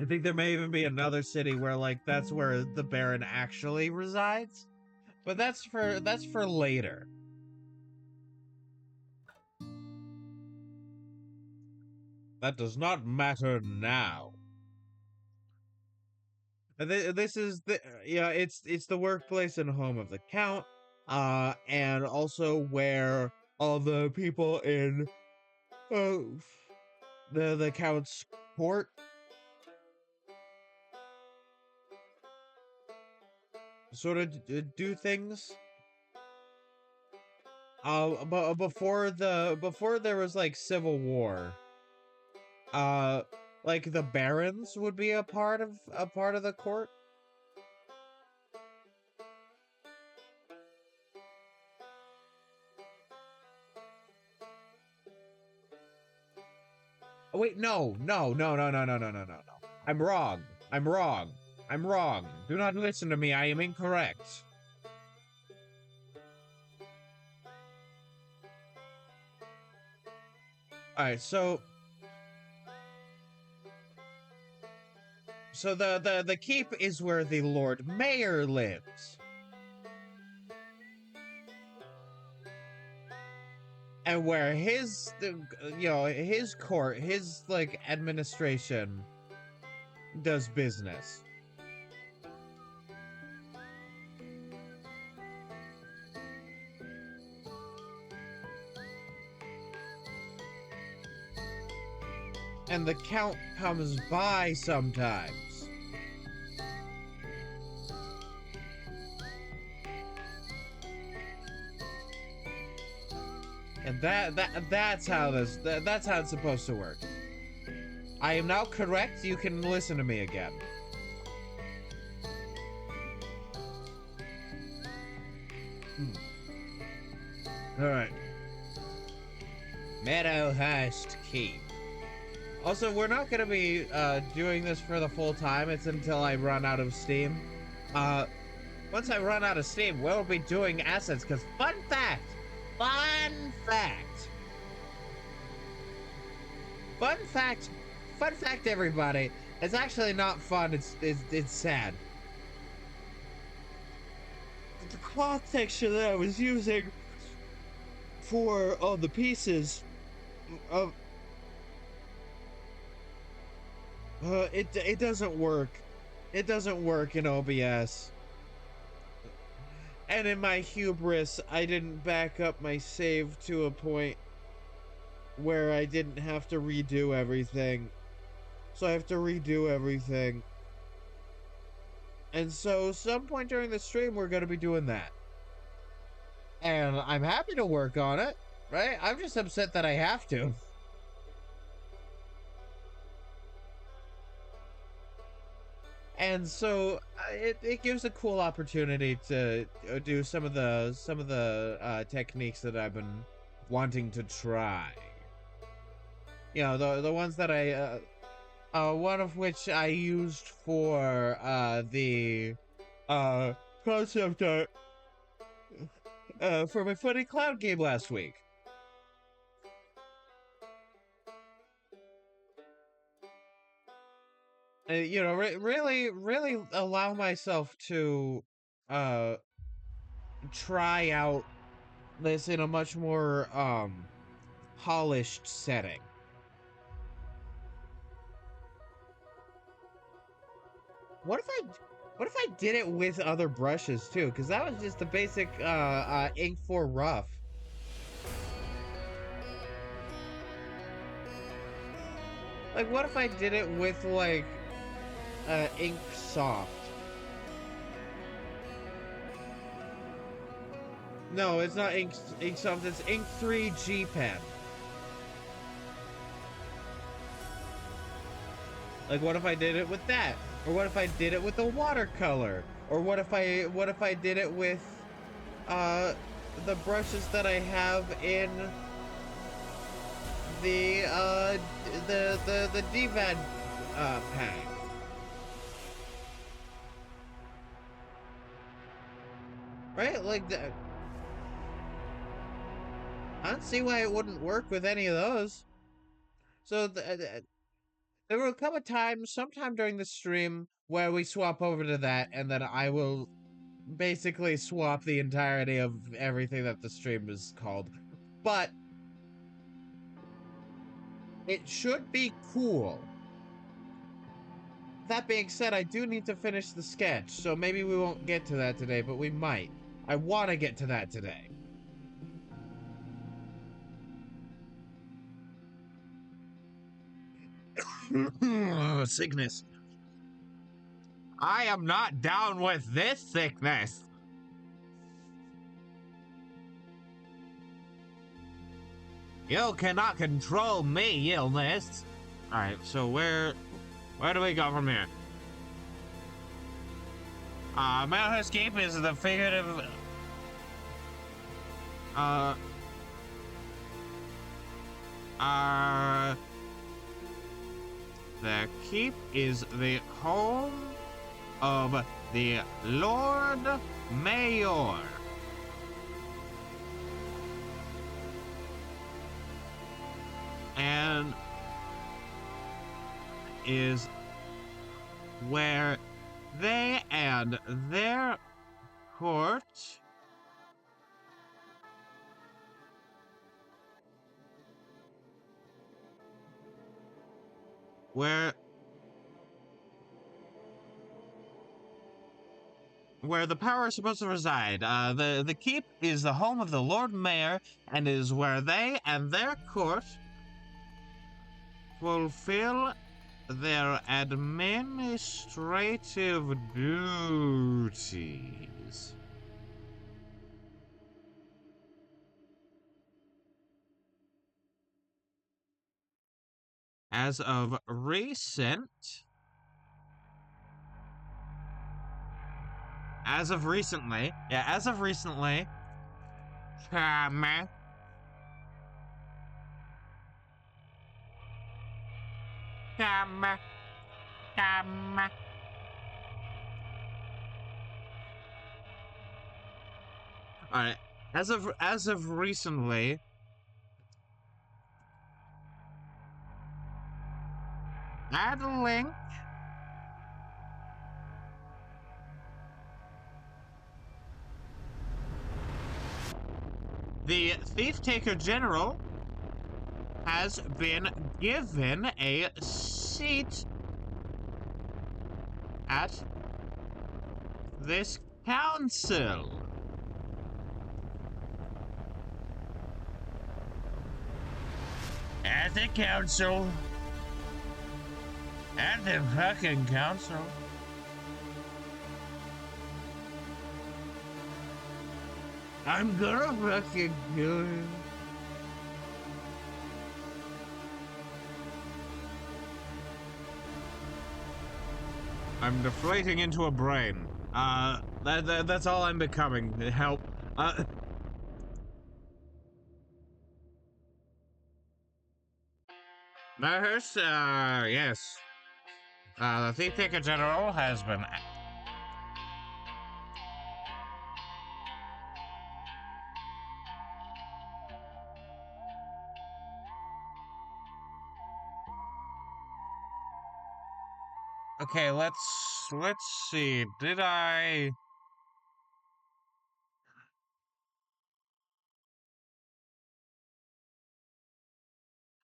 I think there may even be another city where, like, that's where the Baron actually resides, but that's for later. That does not matter now. This is the it's the workplace and home of the Count, and also where all the people in the Count's court sort of do things. But before there was like civil war, like the barons would be a part of the court. Oh, wait, no. I'm wrong. Do not listen to me. I am incorrect. All right, so the keep is where the Lord Mayor lives. And where his court, his like administration does business. And the Count comes by sometimes. And that's how that's how it's supposed to work. I am now correct. You can listen to me again. All right. Marrowhurst Keep. Also, we're not gonna be doing this for the full time. It's until I run out of steam. Once I run out of steam, we'll be doing assets. Cause fun fact, everybody. It's actually not fun. It's sad. The cloth texture that I was using for all the pieces of it doesn't work. It doesn't work in OBS. And in my hubris, I didn't back up my save to a point where I didn't have to redo everything. So I have to redo everything. And so some point during the stream, we're going to be doing that. And I'm happy to work on it, right? I'm just upset that I have to. And so it gives a cool opportunity to do some of the techniques that I've been wanting to try. You know, the ones that I one of which I used for the concept art for my Funny Cloud game last week. You know, really allow myself to try out this in a much more polished setting. What if I did it with other brushes too? Because that was just the basic ink for rough. Like, what if I did it with like ink soft? No, it's not ink soft. It's ink 3 G pen. Like, what if I did it with that? Or what if I did it with a watercolor? Or what if I did it with the brushes that I have in the the DVAD pack? Right? Like I don't see why it wouldn't work with any of those. So there will come a time, sometime during the stream, where we swap over to that, and then I will basically swap the entirety of everything that the stream is called. But it should be cool. That being said, I do need to finish the sketch, so maybe we won't get to that today, but we might. I want to get to that today. Sickness. I am not down with this sickness. You cannot control me, illness. Alright, so where do we go from here? Marrowhurst Keep is the figurative the keep is the home of the Lord Mayor. And is where they and their court where the power is supposed to reside. The keep is the home of the Lord Mayor and is where they and their court fulfill their administrative duties. As of recently, Alright, as of recently, add a link. The Thief Taker General has been given a seat at this council. At the council. At the fucking council. I'm gonna fucking kill you. I'm deflating into a brain. That's all I'm becoming. Help. Marrowhurst, yes. The Thief Taker General has been... Okay, let's see. Did I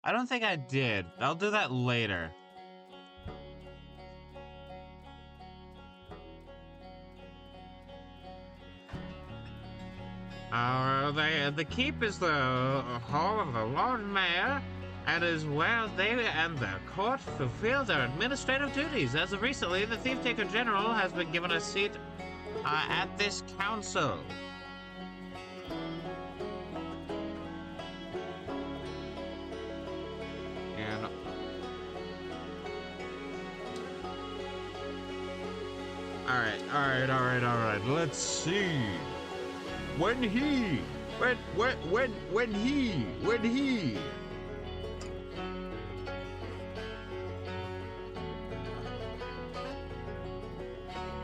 don't think I did. I'll do that later. The keep is the hall of the Lord Mayor, and is where they and the court fulfill their administrative duties. As of recently, the Thief Taker General has been given a seat at this council. And Alright. Let's see. When he.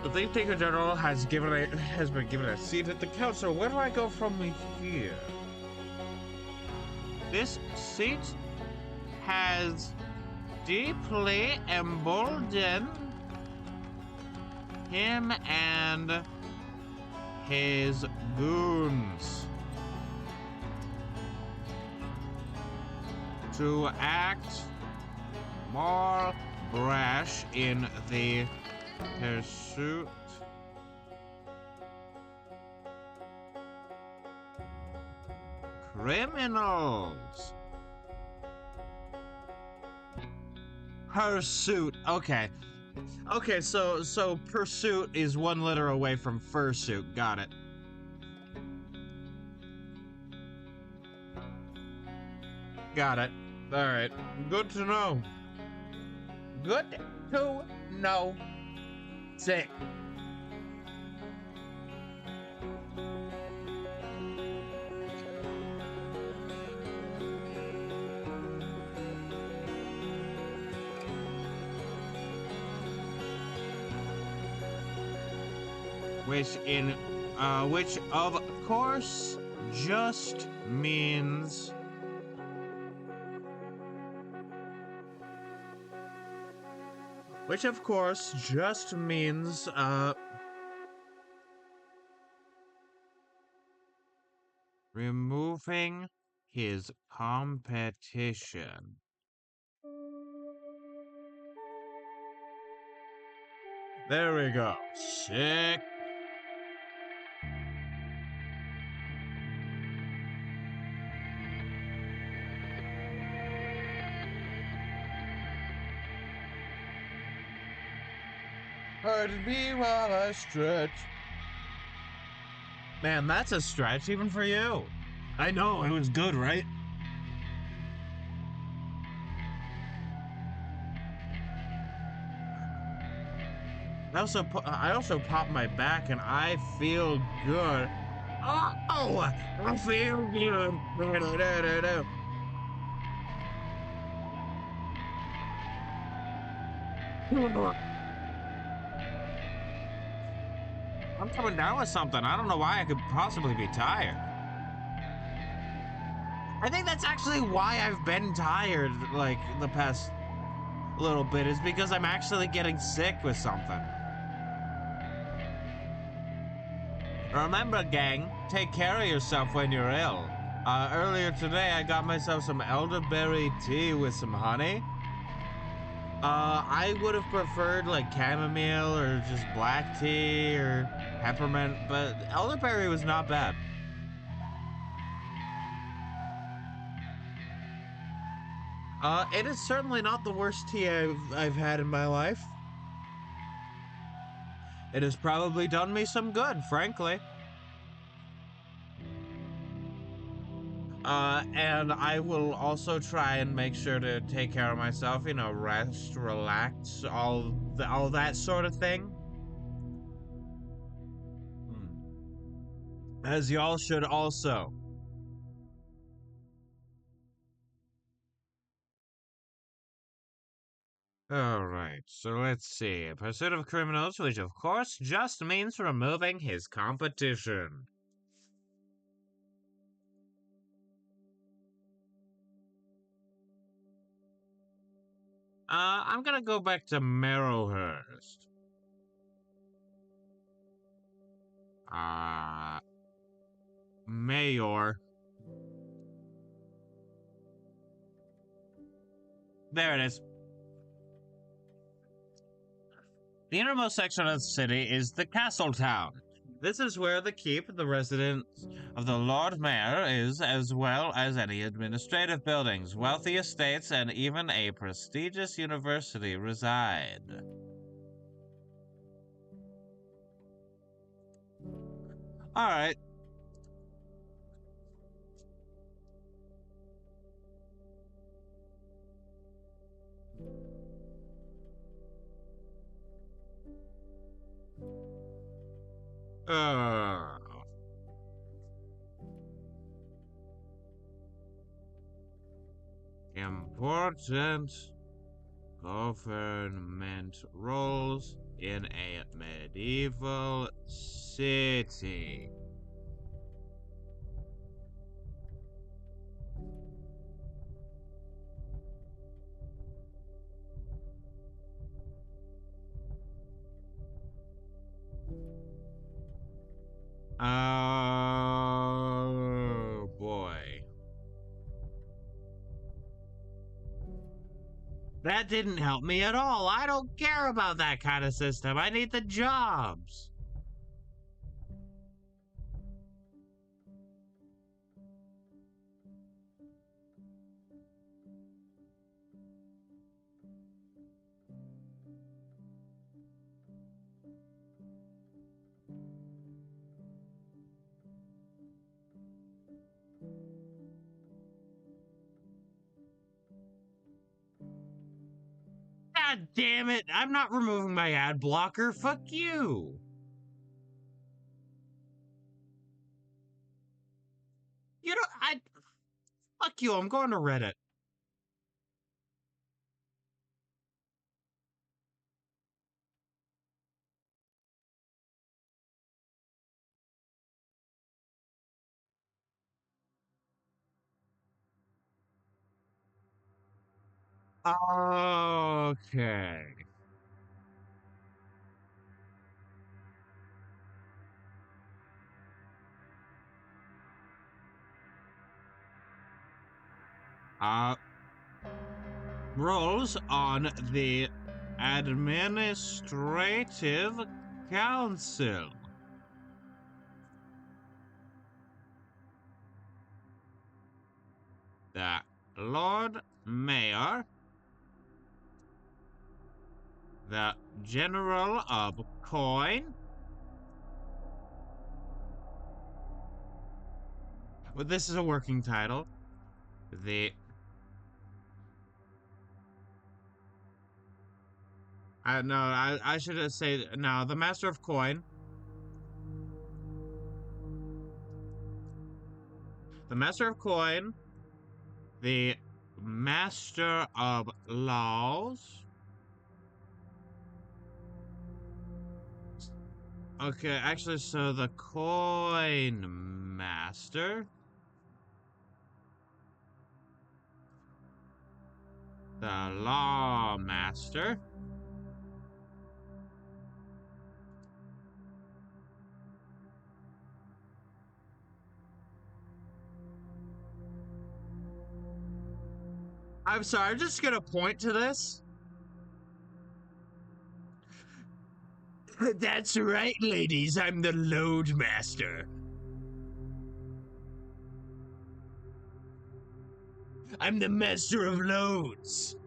The Thief Taker General has been given a seat at the council. Where do I go from here? This seat has deeply emboldened him and his goons to act more brash in the pursuit criminals. Pursuit. Okay, so pursuit is one letter away from fursuit. Got it. All right. Good to know. Sick. Which of course just means removing his competition. There we go. Sick. Pardon me while I stretch. Man, that's a stretch even for you. I know, it was good, right? I also popped my back and I feel good. Oh, I feel good. I'm coming down with something. I don't know why I could possibly be tired. I think that's actually why I've been tired, like, the past little bit, is because I'm actually getting sick with something. Remember, gang, take care of yourself when you're ill. Earlier today, I got myself some elderberry tea with some honey. I would have preferred, like, chamomile or just black tea or peppermint, but elderberry was not bad. It is certainly not the worst tea I've had in my life. It has probably done me some good, frankly. And I will also try and make sure to take care of myself, you know, rest, relax, all that sort of thing. As y'all should also. Alright, so let's see. Pursuit of criminals, which of course just means removing his competition. I'm gonna go back to Marrowhurst. Mayor. There it is. The innermost section of the city is the Castle Town. This is where the keep, the residence of the Lord Mayor, is, as well as any administrative buildings, wealthy estates, and even a prestigious university reside. Alright. Important government roles in a medieval city. Oh boy. That didn't help me at all. I don't care about that kind of system. I need the jobs. God damn it. I'm not removing my ad blocker. Fuck you. You know, fuck you. I'm going to Reddit. Okay. Roles on the Administrative Council. The Lord Mayor, the General of Coin. Well, this is a working title. I should have said no. The Master of Coin. The Master of Coin. The Master of Laws. Okay, actually, so the Coin Master. The Law Master. I'm sorry, I'm just gonna point to this. That's right, ladies, I'm the Load Master. I'm the Master of Loads.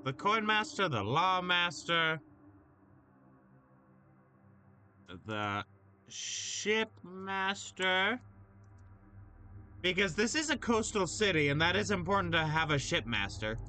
The Coin Master, the Law Master, the Ship Master. Because this is a coastal city, and that is important to have a ship master.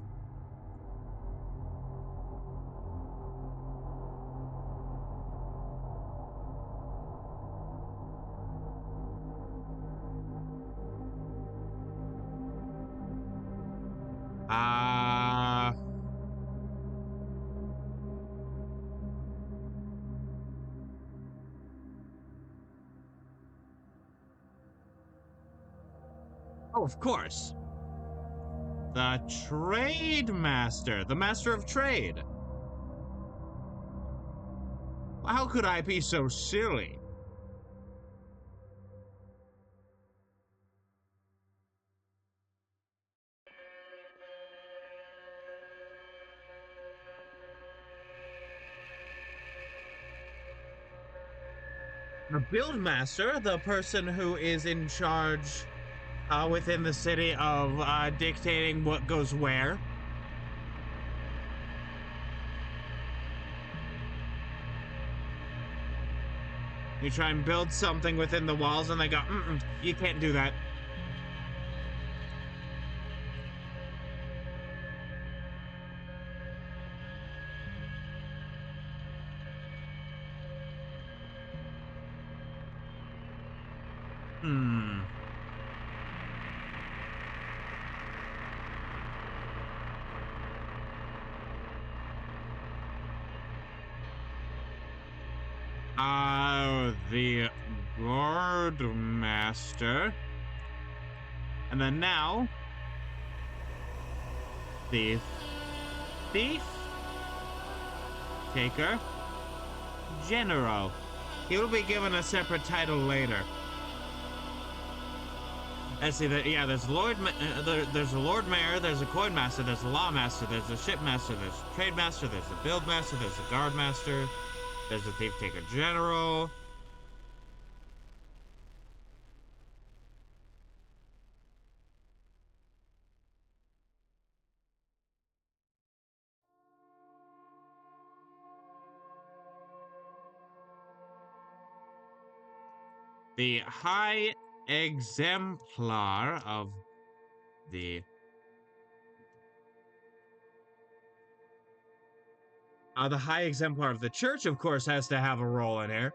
Oh, of course. The Trade Master, the Master of Trade. How could I be so silly? The Build Master, the person who is in charge within the city of dictating what goes where. You try and build something within the walls and they go, you can't do that. Hmm. The guard master. And then now, the thief taker general. He will be given a separate title later. Let's see, yeah, there's there's a Lord Mayor, there's a Coin Master, there's a Law Master, there's a Ship Master, there's a Trade Master, there's a Build Master, there's a Guard Master, there's a Thief Taker General. The High Exemplar of the High Exemplar of the Church, of course, has to have a role in here.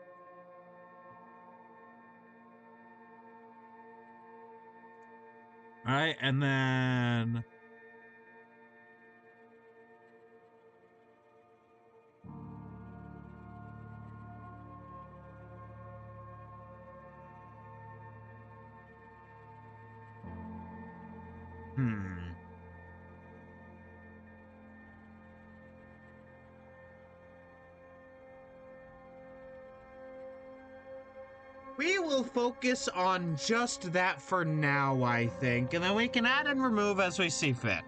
All right, and then we will focus on just that for now, I think, and then we can add and remove as we see fit.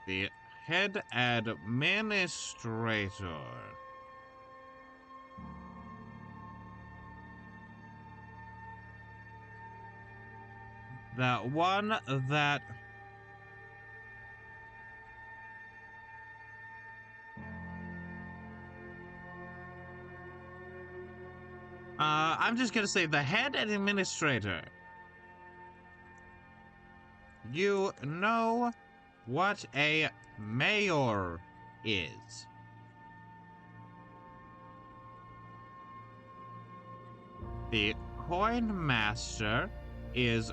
The head administrator. That one that I'm just gonna say the head administrator. You know what a mayor is. The coin master is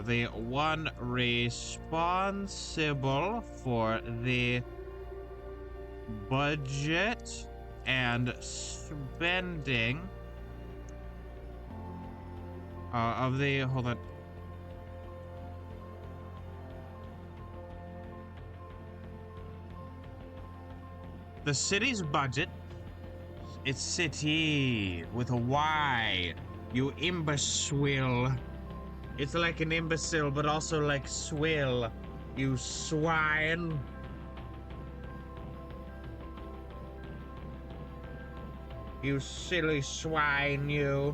the one responsible for the budget and spending of the, hold on. The city's budget, it's city with a Y, you imbecile. It's like an imbecile, but also like swill, you swine. You silly swine, you.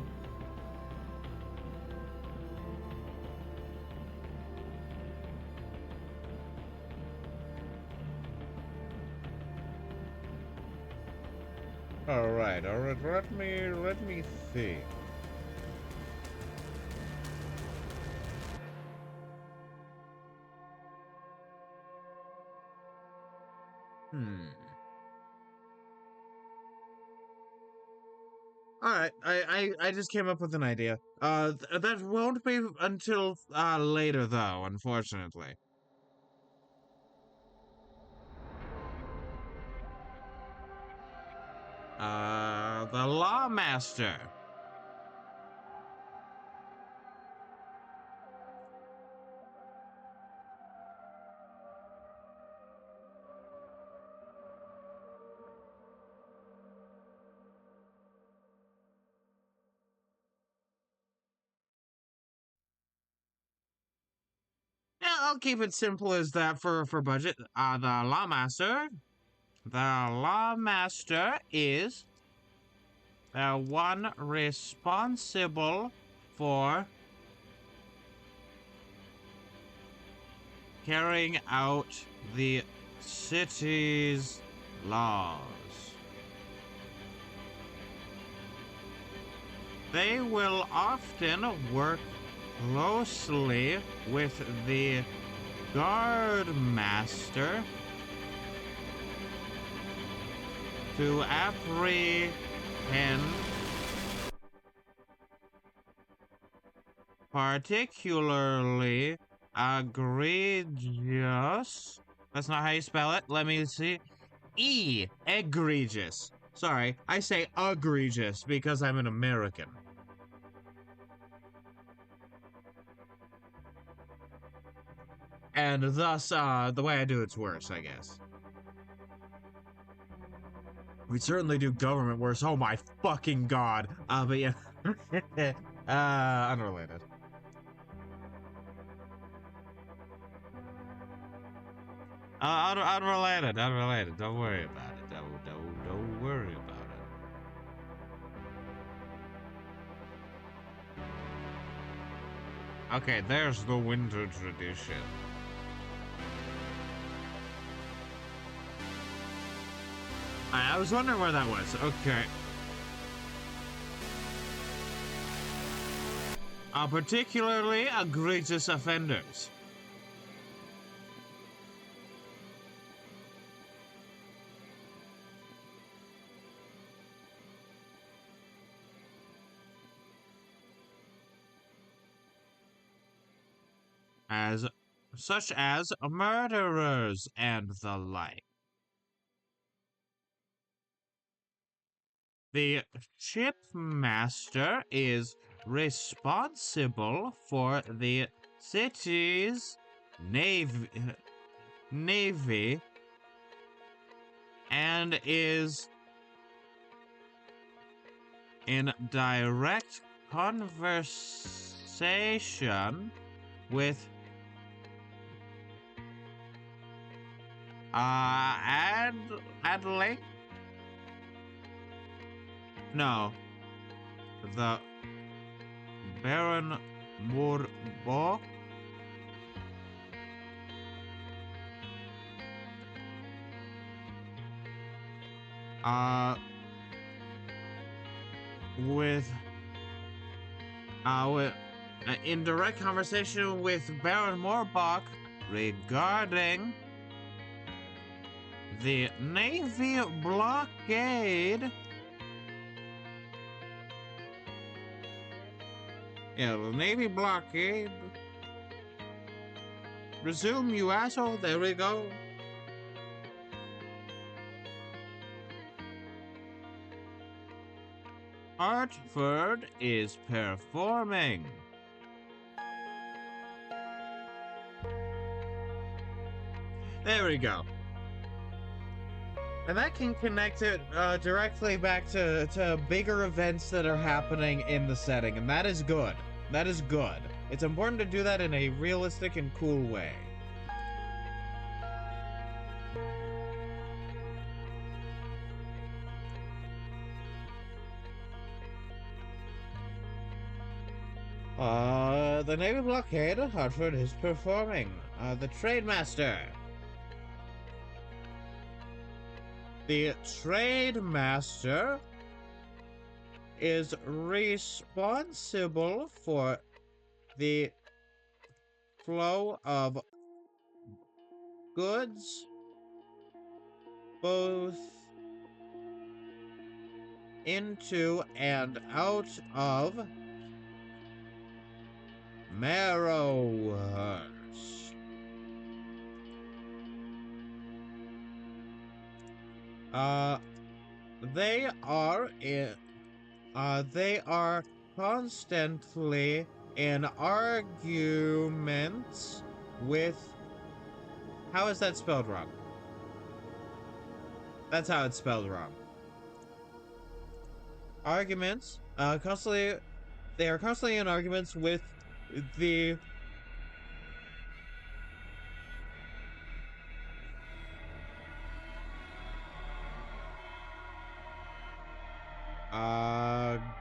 All right, let me think. All right, I just came up with an idea. That won't be until later though, unfortunately. The Lawmaster. Yeah, I'll keep it simple as that for budget. The Lawmaster. The Lawmaster is the one responsible for carrying out the city's laws. They will often work closely with the guard master to apprehend particularly egregious. That's not how you spell it. Let me see. Egregious. Sorry, I say egregious because I'm an American. And thus, the way I do it's worse, I guess. We certainly do government worse. Oh my fucking god. But yeah. Unrelated. Unrelated. Don't worry about it. Don't worry about it. Okay, there's the winter tradition. I was wondering where that was. Okay. Particularly egregious offenders. Such as murderers and the like. The shipmaster is responsible for the city's navy and is in direct conversation with Adley? No. The Baron Murbo? With in direct conversation with Baron Morbach regarding the Navy blockade. Yeah, the Navy blockade. Resume, you asshole. There we go. Hartford is performing. There we go. And that can connect it directly back to bigger events that are happening in the setting, and that is good. That is good. It's important to do that in a realistic and cool way. The Navy blockade at Hartford is performing. The Trademaster. The Trademaster is responsible for the flow of goods both into and out of Marrowhurst. They are constantly in arguments with. How is that spelled wrong? That's how it's spelled wrong. Arguments. They are constantly in arguments with the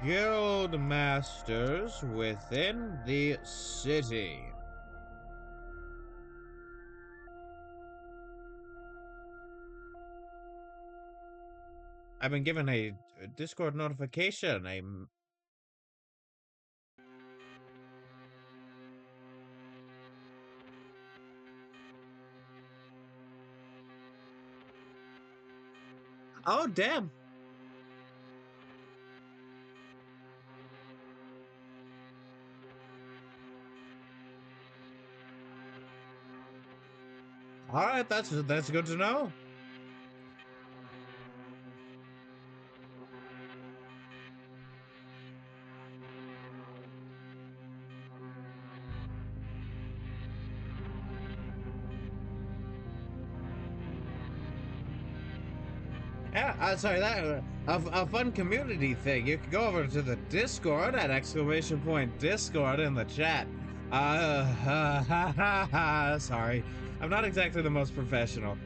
guild masters within the city. I've been given a Discord notification. Oh, damn. All right, that's good to know. Yeah, sorry, that a fun community thing. You can go over to the Discord at !Discord in the chat. Sorry, I'm not exactly the most professional.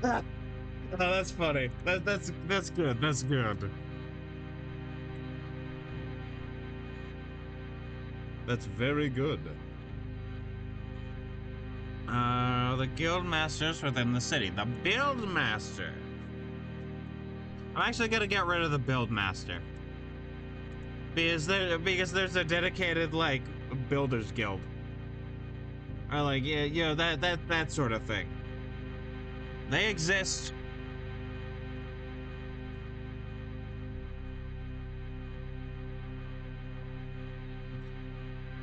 Oh, that's funny. That's good. That's good. That's very good. The guild masters within the city. The build master. I'm actually gonna get rid of the build master because there's a dedicated like builders guild. Or like yeah, that sort of thing. They exist.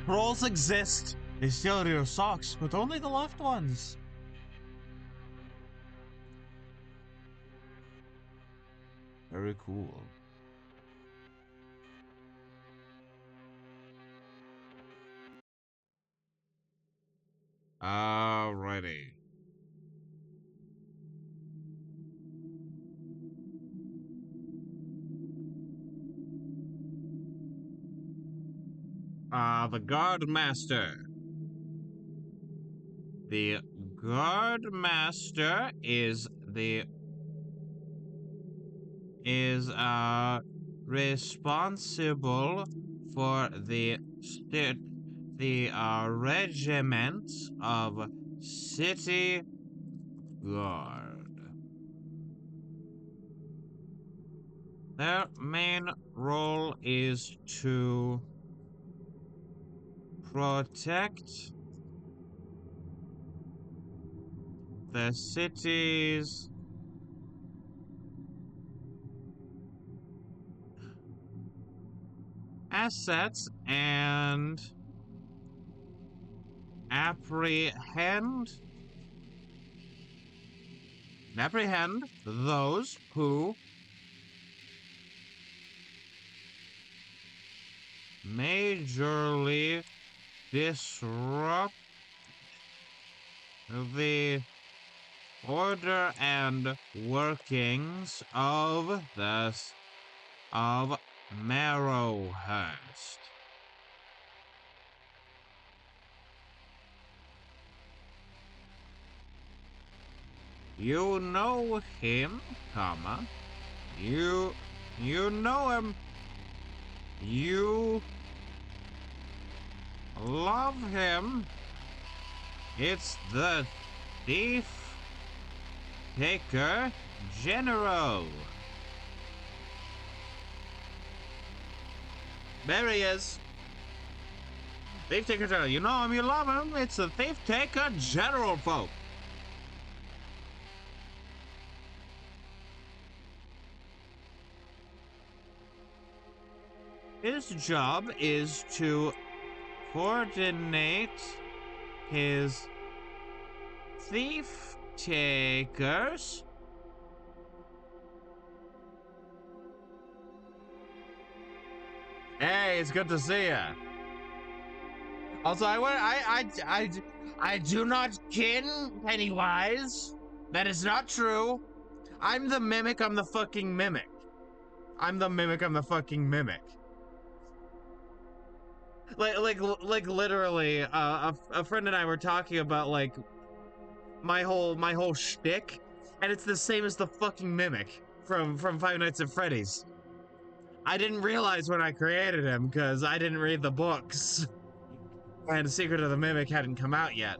Trolls exist. They steal your socks, but only the left ones. Very cool. Alrighty. The guard master. The guard master is responsible for the regiment of city guard. Their main role is to protect the city's assets and apprehend those who majorly disrupt the order and workings of Marrowhurst. You know him, comma. You know him. You love him. It's the thief taker general. There he is. Thief taker general. You know him, you love him. It's the thief taker general, folk. His job is to coordinate his thief takers Hey, it's good to see ya. Also, I do not kin Pennywise. That is not true. I'm the mimic. I'm the fucking mimic. I'm the mimic. I'm the fucking mimic. Like literally, a friend and I were talking about like my whole shtick, and it's the same as the fucking mimic from Five Nights at Freddy's. I didn't realize when I created him because I didn't read the books, and Secret of the Mimic hadn't come out yet.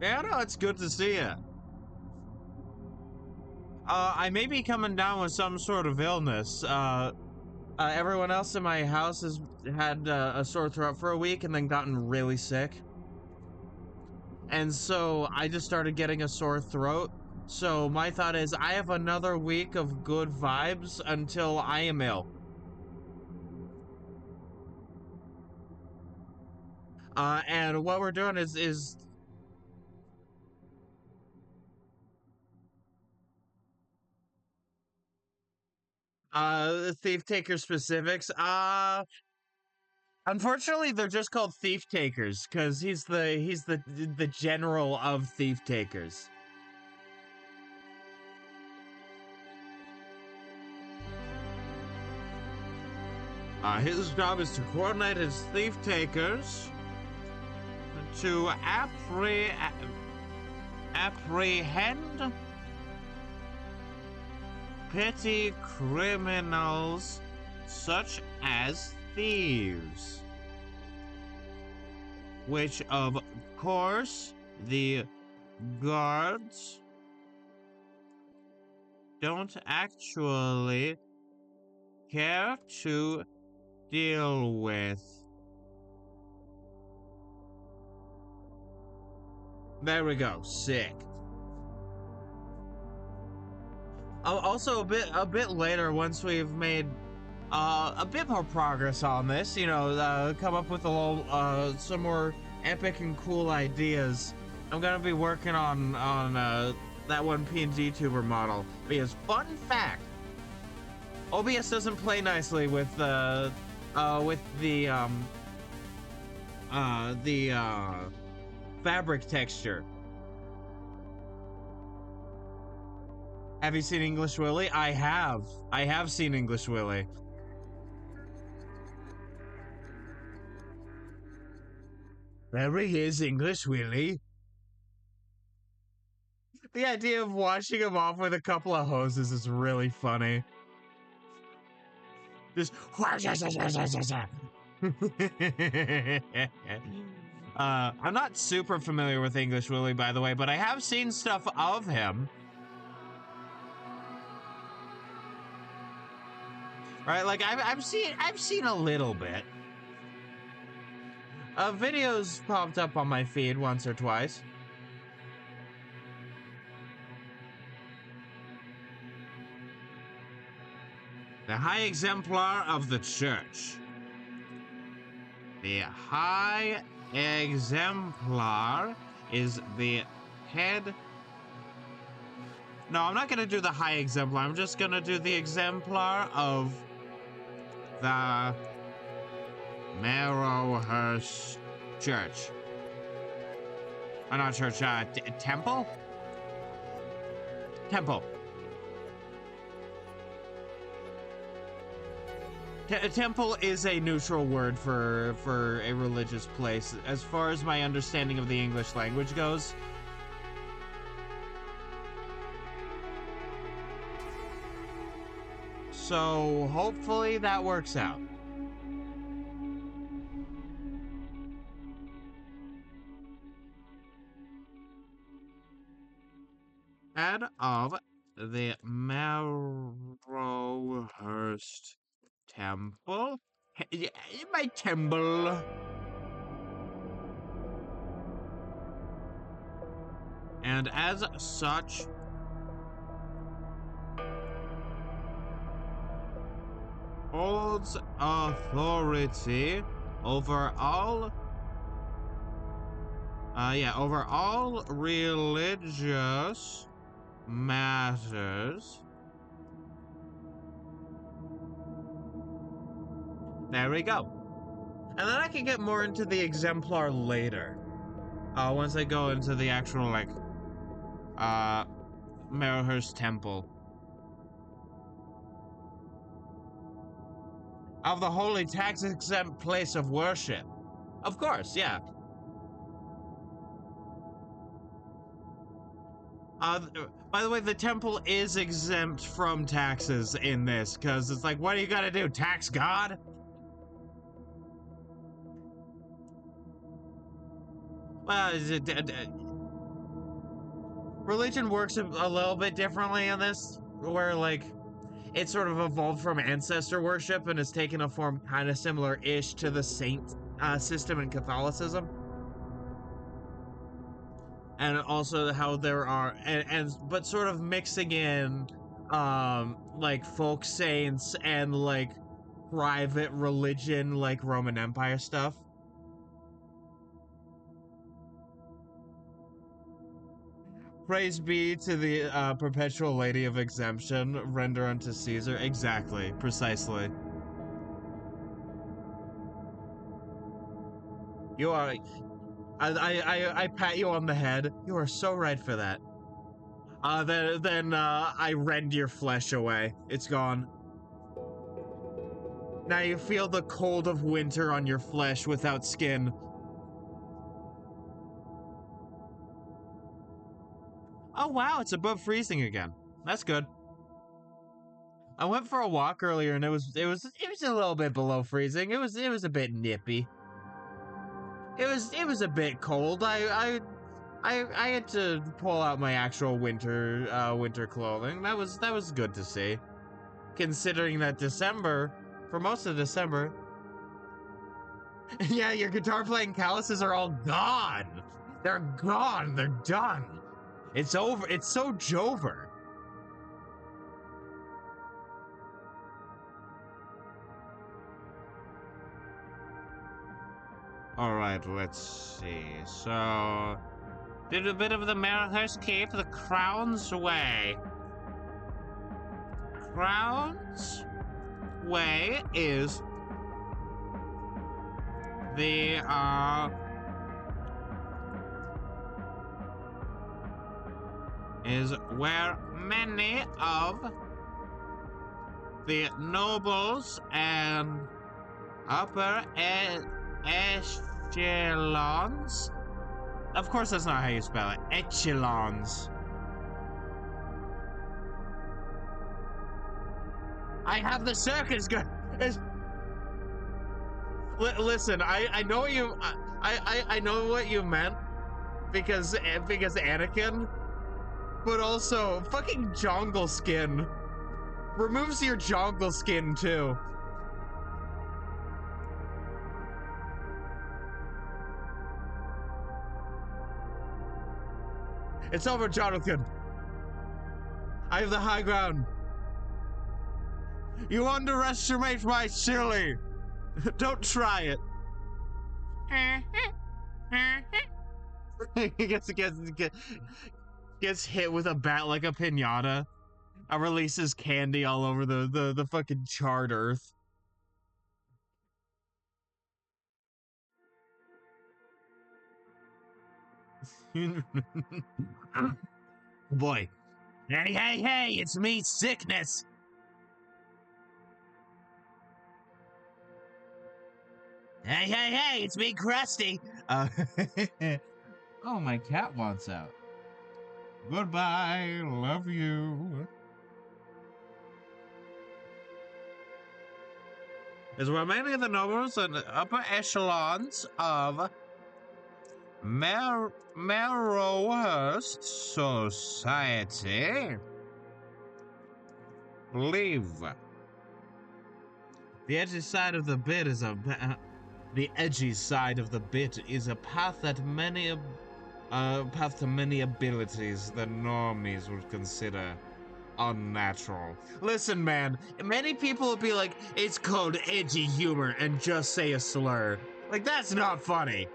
Yeah, no, it's good to see you. I may be coming down with some sort of illness. Everyone else in my house has had a sore throat for a week and then gotten really sick. And so I just started getting a sore throat. So my thought is I have another week of good vibes until I am ill. And what we're doing is thief taker specifics. Unfortunately, they're just called thief takers because he's the general of thief takers. His job is to coordinate his thief takers to apprehend petty criminals such as thieves, which of course the guards don't actually care to deal with. There we go. Sick. Also, a bit later, once we've made a bit more progress on this, you know, come up with a little some more epic and cool ideas, I'm gonna be working on that one PNG tuber model. Because fun fact, OBS doesn't play nicely with the fabric texture. Have you seen English Willy? I have. I have seen English Willy. There he is, English Willy. The idea of washing him off with a couple of hoses is really funny. Just I'm not super familiar with English Willy, by the way, but I have seen stuff of him. Right, like I've seen a little bit. Videos popped up on my feed once or twice. The High Exemplar of the Church. The High Exemplar is the head... No, I'm not gonna do the High Exemplar. I'm just gonna do the Exemplar of the Marrowhurst Church. Not church, temple? Temple. Temple is a neutral word for a religious place, as far as my understanding of the English language goes. So hopefully that works out. Head of the Marrowhurst Temple? My temple. And as such, holds authority over all over all religious matters. There we go. And then I can get more into the exemplar later. Once I go into the actual, like, Marrowhurst Temple. Of the holy tax-exempt place of worship. Of course, yeah. By the way, the temple is exempt from taxes in this, because it's like, what do you gotta do, tax God? Well, religion works a little bit differently in this, where, like, it sort of evolved from ancestor worship and has taken a form kind of similar-ish to the saint system in Catholicism. And also how there are, but sort of mixing in, like, folk saints and, like, private religion, like Roman Empire stuff. Praise be to the perpetual lady of exemption, render unto Caesar. Exactly, precisely. You are, I pat you on the head. You are so right for that. Then I rend your flesh away. It's gone. Now you feel the cold of winter on your flesh without skin. Oh wow, it's above freezing again. That's good. I went for a walk earlier and it was a little bit below freezing. It was a bit nippy. It was a bit cold. I had to pull out my actual winter clothing. That was good to see. Considering that December, for most of December, yeah, your guitar playing calluses are all gone. They're gone. They're done. It's over. It's so Jover. Alright, let's see. So, did a bit of the Marrowhurst Cave, the Crown's Way. Crown's Way is the, is where many of the nobles and upper echelons. Of course, that's not how you spell it. Echelons. I have the circus go. Listen, I know what you. I know what you meant because Anakin. But also, fucking jongle skin removes your jongle skin too. It's over, Jonathan. I have the high ground. You underestimate my silly. Don't try it. He gets hit with a bat like a piñata. Releases candy all over the fucking charred earth. Boy. Hey, it's me, Sickness. Hey, it's me, Krusty. Oh, my cat wants out. Goodbye, love you. Is where many of the nobles and upper echelons of Marrowhurst society live. The edgy side of the bit is a path that path to many abilities that normies would consider unnatural. Listen, man, many people will be like, it's called edgy humor and just say a slur. Like, that's not funny.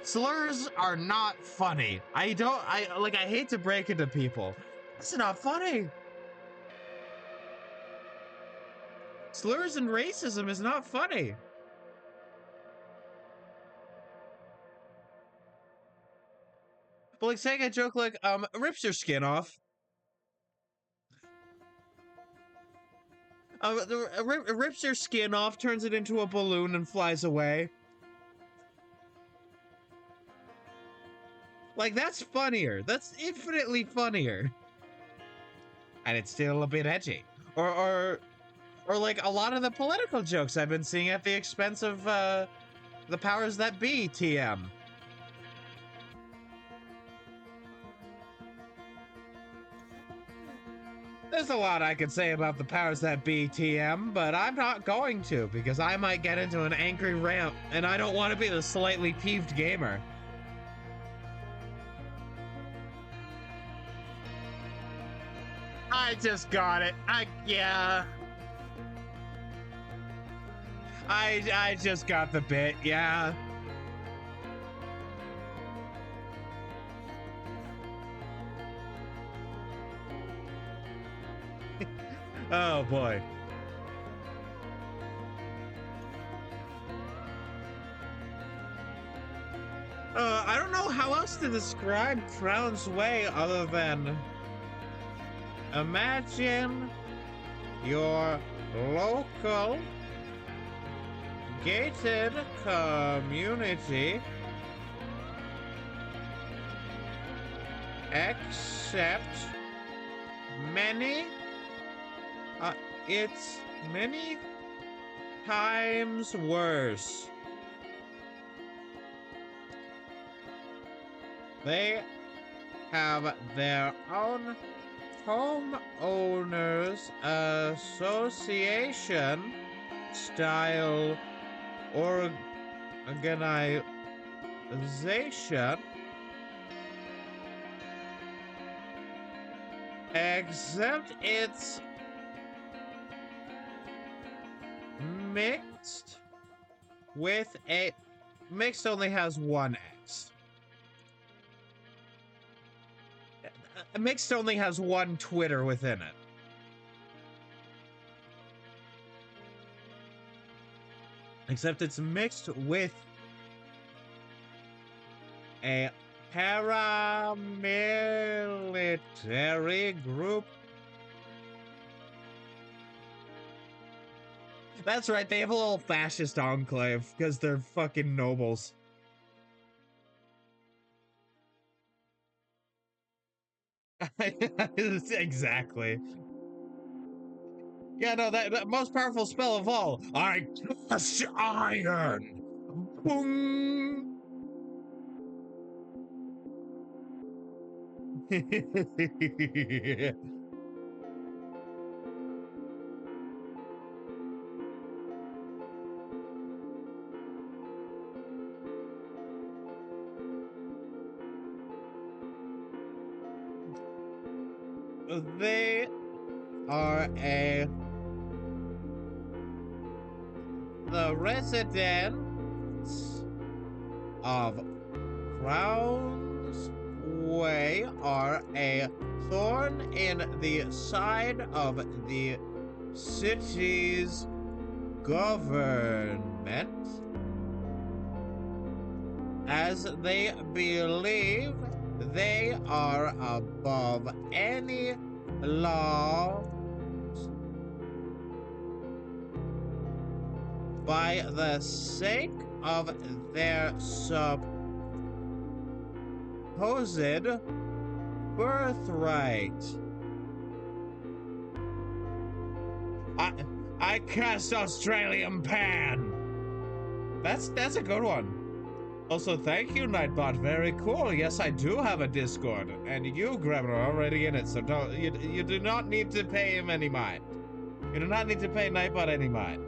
Slurs are not funny. I hate to break it to people. It's not funny. Slurs and racism is not funny. But like saying a joke like, rips your skin off. Rips your skin off, turns it into a balloon and flies away. Like, that's funnier. That's infinitely funnier. And it's still a bit edgy. Or like a lot of the political jokes I've been seeing at the expense of the powers that be, TM. There's a lot I could say about the powers that be, TM, but I'm not going to because I might get into an angry rant and I don't want to be the slightly peeved gamer. I just got it. Yeah. I just got the bit, yeah. Oh boy. I don't know how else to describe Crown's Way other than imagine your local gated community, except it's many times worse. They have their own homeowners association style organization, except it's mixed with a mixed only has one X. Mixed only has one Twitter within it. Except it's mixed with a paramilitary group. That's right, they have a little fascist enclave because they're fucking nobles. Exactly. Yeah, no, that most powerful spell of all. I cast iron. Boom. They are the residents of Crown's Way are a thorn in the side of the city's government, as they believe they are above any law by the sake of their supposed birthright. I cast Australian Pan. That's a good one. Also, thank you, Nightbot. Very cool. Yes, I do have a Discord, and you, Gremlin, are already in it, so you do not need to pay him any mind. You do not need to pay Nightbot any mind.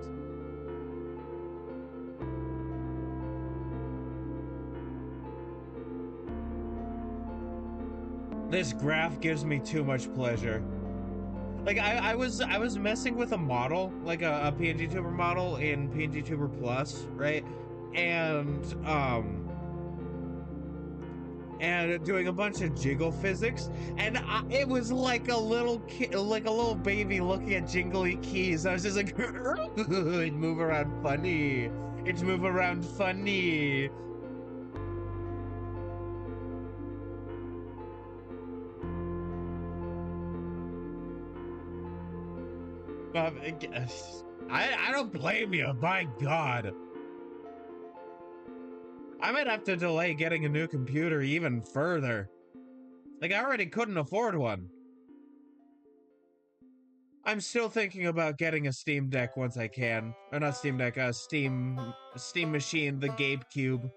This graph gives me too much pleasure. Like I was messing with a model, like a PNG Tuber model in PNG Tuber Plus, right? And doing a bunch of jiggle physics, and it was like a little kid, like a little baby looking at jingly keys. I was just like, it move around funny. It's move around funny. I don't blame you, my God. I might have to delay getting a new computer even further. Like, I already couldn't afford one. I'm still thinking about getting a Steam Deck once I can. Or not Steam Deck, a Steam Machine, the Gabe Cube.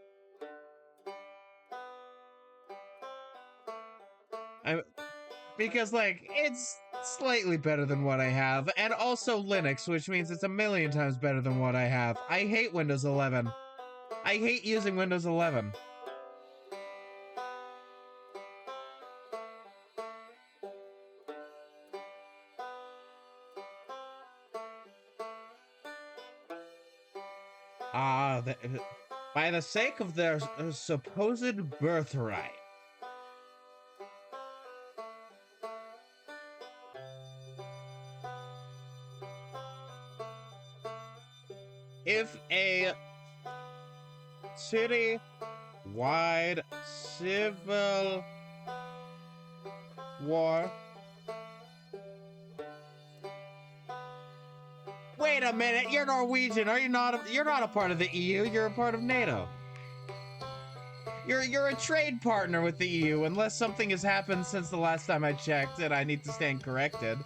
Because, like, it's slightly better than what I have, and also Linux, which means it's a million times better than what I have. I hate Windows 11. I hate using Windows 11. By the sake of their supposed birthright. If a city-wide civil war... Wait a minute, you're Norwegian, are you not? You're not a part of the EU, you're a part of NATO. You're a trade partner with the EU, unless something has happened since the last time I checked and I need to stand corrected.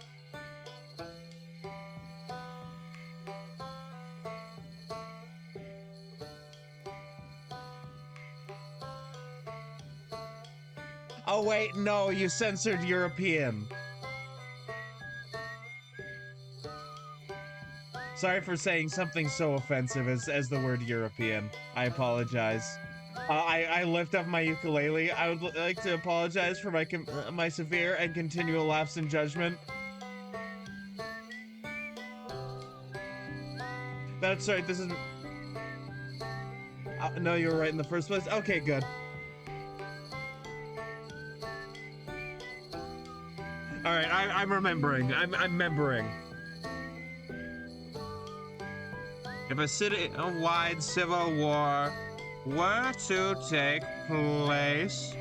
Oh wait, no, you censored European. Sorry for saying something so offensive as the word European. I apologize. I lift up my ukulele. I would like to apologize for my severe and continual lapse in judgment. That's right, this is... no, you were right in the first place. Okay, good. Alright, I'm remembering. I'm remembering. If a city-wide civil war were to take place,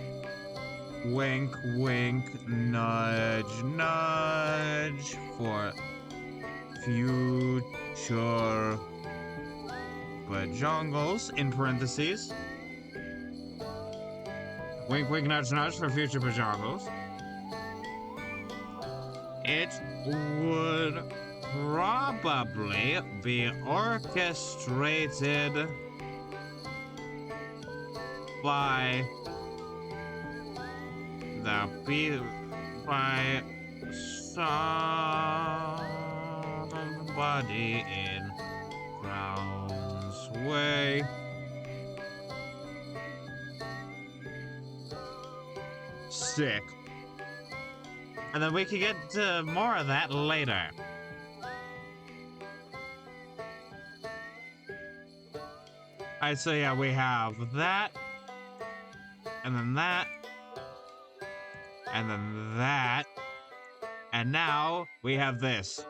wink, wink, nudge, nudge, for future Bajongles, in parentheses. Wink, wink, nudge, nudge, for future Bajongles. It would probably be orchestrated by somebody in Crown's Way. Sick. And then we can get to more of that later. Alright, so yeah, we have that, and then that, and then that, and now we have this.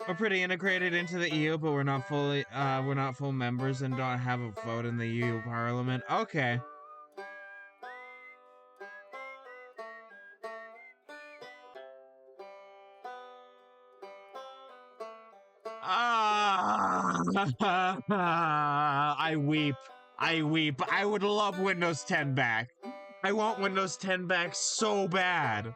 We're pretty integrated into the EU, but we're not full members and don't have a vote in the EU Parliament. Okay. I weep. I weep. I would love Windows 10 back. I want Windows 10 back so bad.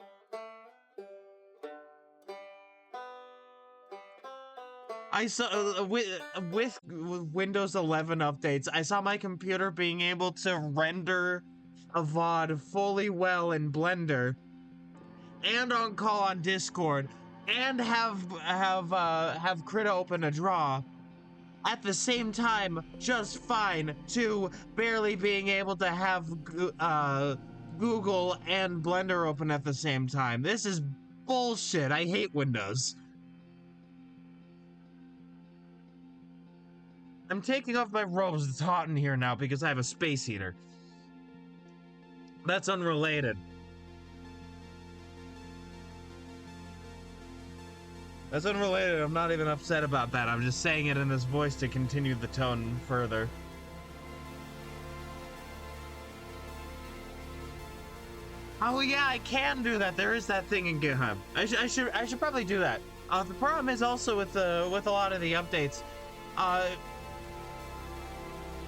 I saw with Windows 11 updates, I saw my computer being able to render a VOD fully well in Blender and on call on Discord and have Krita open a draw at the same time just fine, to barely being able to have Google and Blender open at the same time. This is bullshit. I hate Windows. I'm taking off my robes. It's hot in here now because I have a space heater. That's unrelated. That's unrelated. I'm not even upset about that. I'm just saying it in this voice to continue the tone further. Oh yeah, I can do that. There is that thing in GitHub. I should probably do that. The problem is also with a lot of the updates,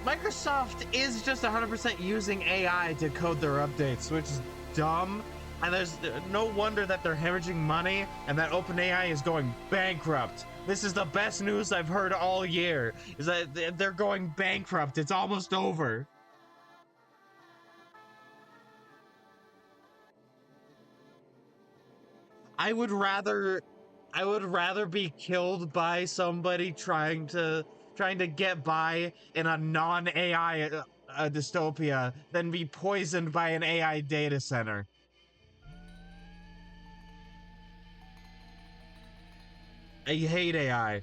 Microsoft is just 100% using AI to code their updates, which is dumb. And there's no wonder that they're hemorrhaging money and that OpenAI is going bankrupt. This is the best news I've heard all year, is that they're going bankrupt. It's almost over. I would rather be killed by somebody trying to get by in a non-AI dystopia than be poisoned by an AI data center. I hate AI.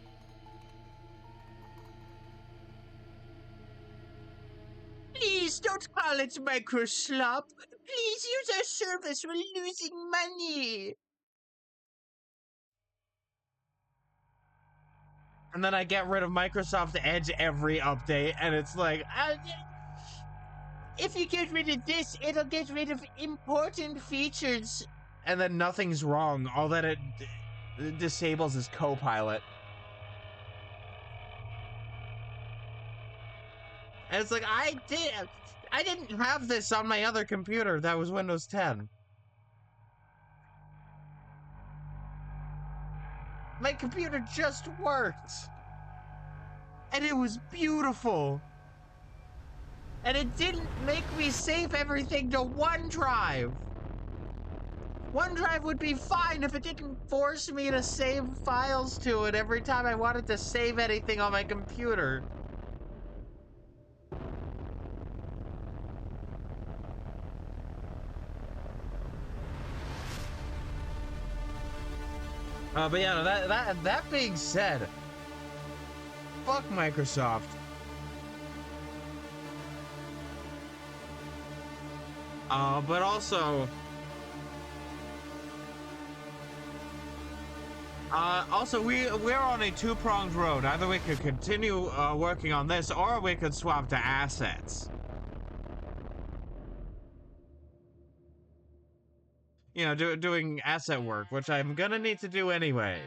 Please don't call it Microslop. Please use our service. We're losing money. And then I get rid of Microsoft Edge every update, and it's like, if you get rid of this, it'll get rid of important features. And then nothing's wrong. All that it disables is Copilot. And it's like, I didn't have this on my other computer. That was Windows 10. My computer just worked. And it was beautiful. And it didn't make me save everything to OneDrive. OneDrive would be fine if it didn't force me to save files to it every time I wanted to save anything on my computer. But yeah, that being said, fuck Microsoft. But also, we're on a two-pronged road. Either we could continue working on this, or we could swap to assets. You know, doing asset work, which I'm gonna need to do anyways.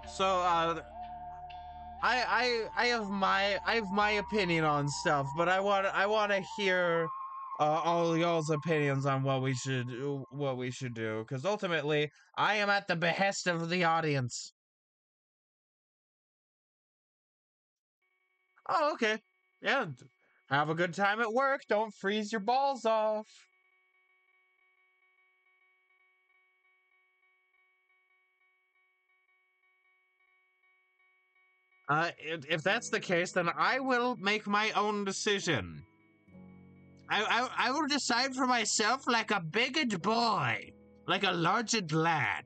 So, I have my opinion on stuff, but I want to hear all y'all's opinions on what we should do, because ultimately I am at the behest of the audience. Oh, okay. Yeah. Have a good time at work. Don't freeze your balls off. If that's the case, then I will make my own decision. I will decide for myself like a bigged boy, like a larged lad.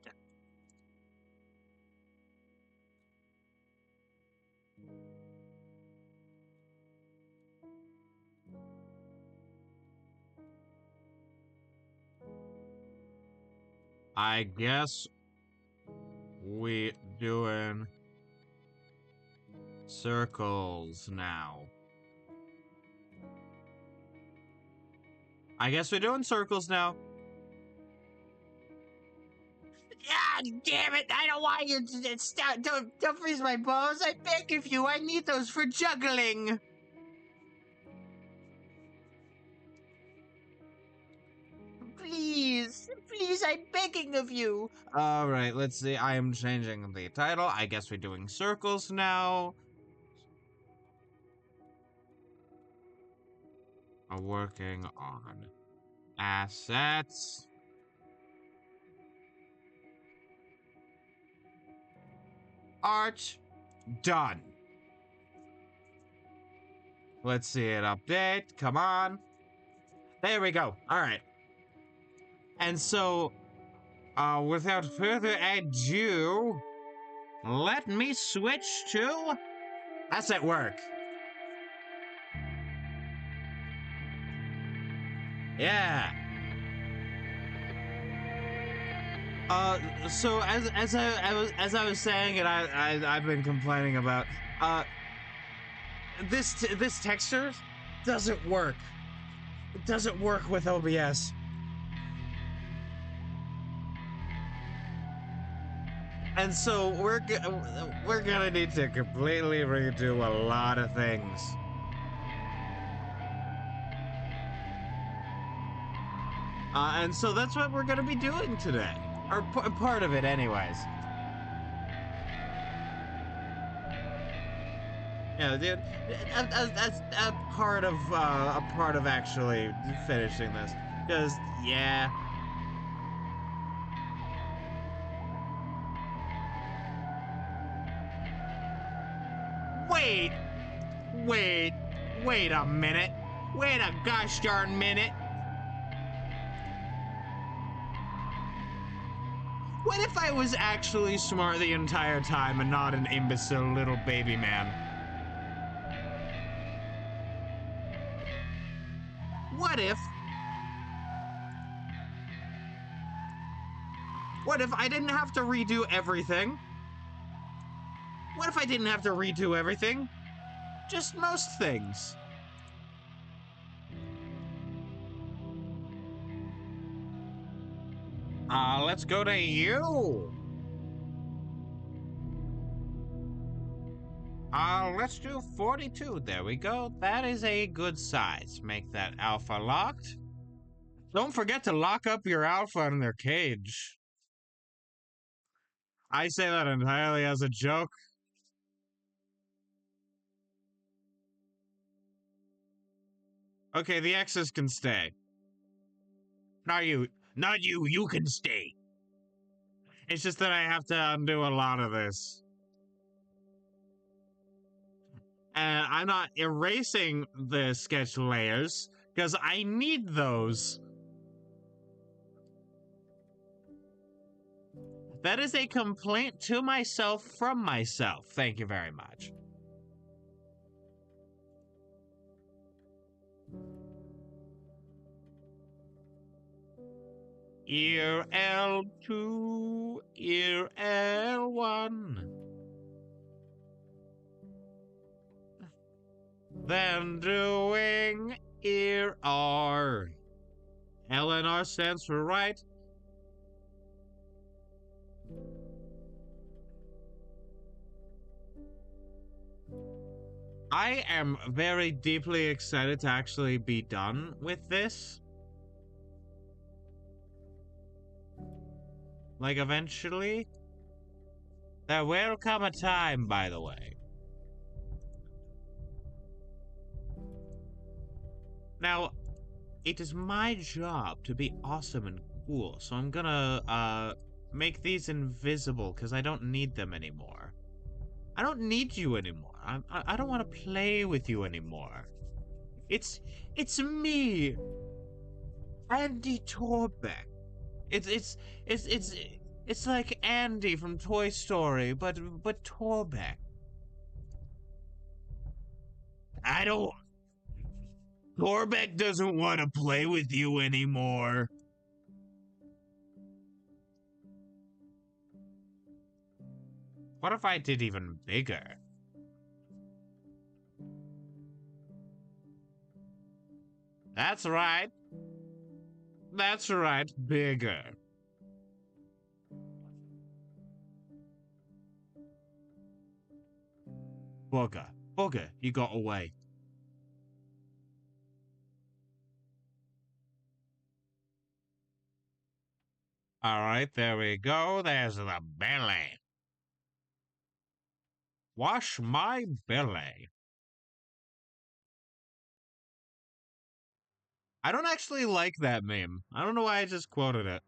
I guess we doing circles now. I guess we're doing circles now. Ah, damn it! I don't want you to stop. Don't freeze my balls. I beg of you. I need those for juggling. Please, please, I'm begging of you. All right, let's see. I am changing the title. I guess we're doing circles now. I'm working on assets. Art. Done. Let's see it update. Come on. There we go. All right. And so, without further ado, let me switch to asset work. Yeah. So as I was saying, and I've been complaining about, this texture doesn't work. It doesn't work with OBS. And so we're gonna need to completely redo a lot of things. And so that's what we're gonna be doing today, or part of it, anyways. Yeah, dude, a part of actually finishing this, because yeah. Wait, wait, wait a minute. Wait a gosh darn minute. What if I was actually smart the entire time and not an imbecile little baby man? What if I didn't have to redo everything? What if I didn't have to redo everything? Just most things. Let's go to you. Let's do 42. There we go. That is a good size. Make that alpha locked. Don't forget to lock up your alpha in their cage. I say that entirely as a joke. Okay, the X's can stay. Not you. Not you. You can stay. It's just that I have to undo a lot of this. And I'm not erasing the sketch layers, because I need those. That is a complaint to myself from myself. Thank you very much. Ear L2, ear L1. Then doing ear R. L and R stands for right. I am very deeply excited to actually be done with this. Like, eventually. There will come a time, by the way. Now, it is my job to be awesome and cool, so I'm gonna, make these invisible, because I don't need them anymore. I don't need you anymore. I don't want to play with you anymore. It's me, Andy Torbeck. It's like Andy from Toy Story, but Torbeck. Torbeck doesn't want to play with you anymore. What if I did even bigger? That's right. That's right, bigger. Bugger, you got away. Alright, there we go. There's the belly. Wash my belly. I don't actually like that meme. I don't know why I just quoted it.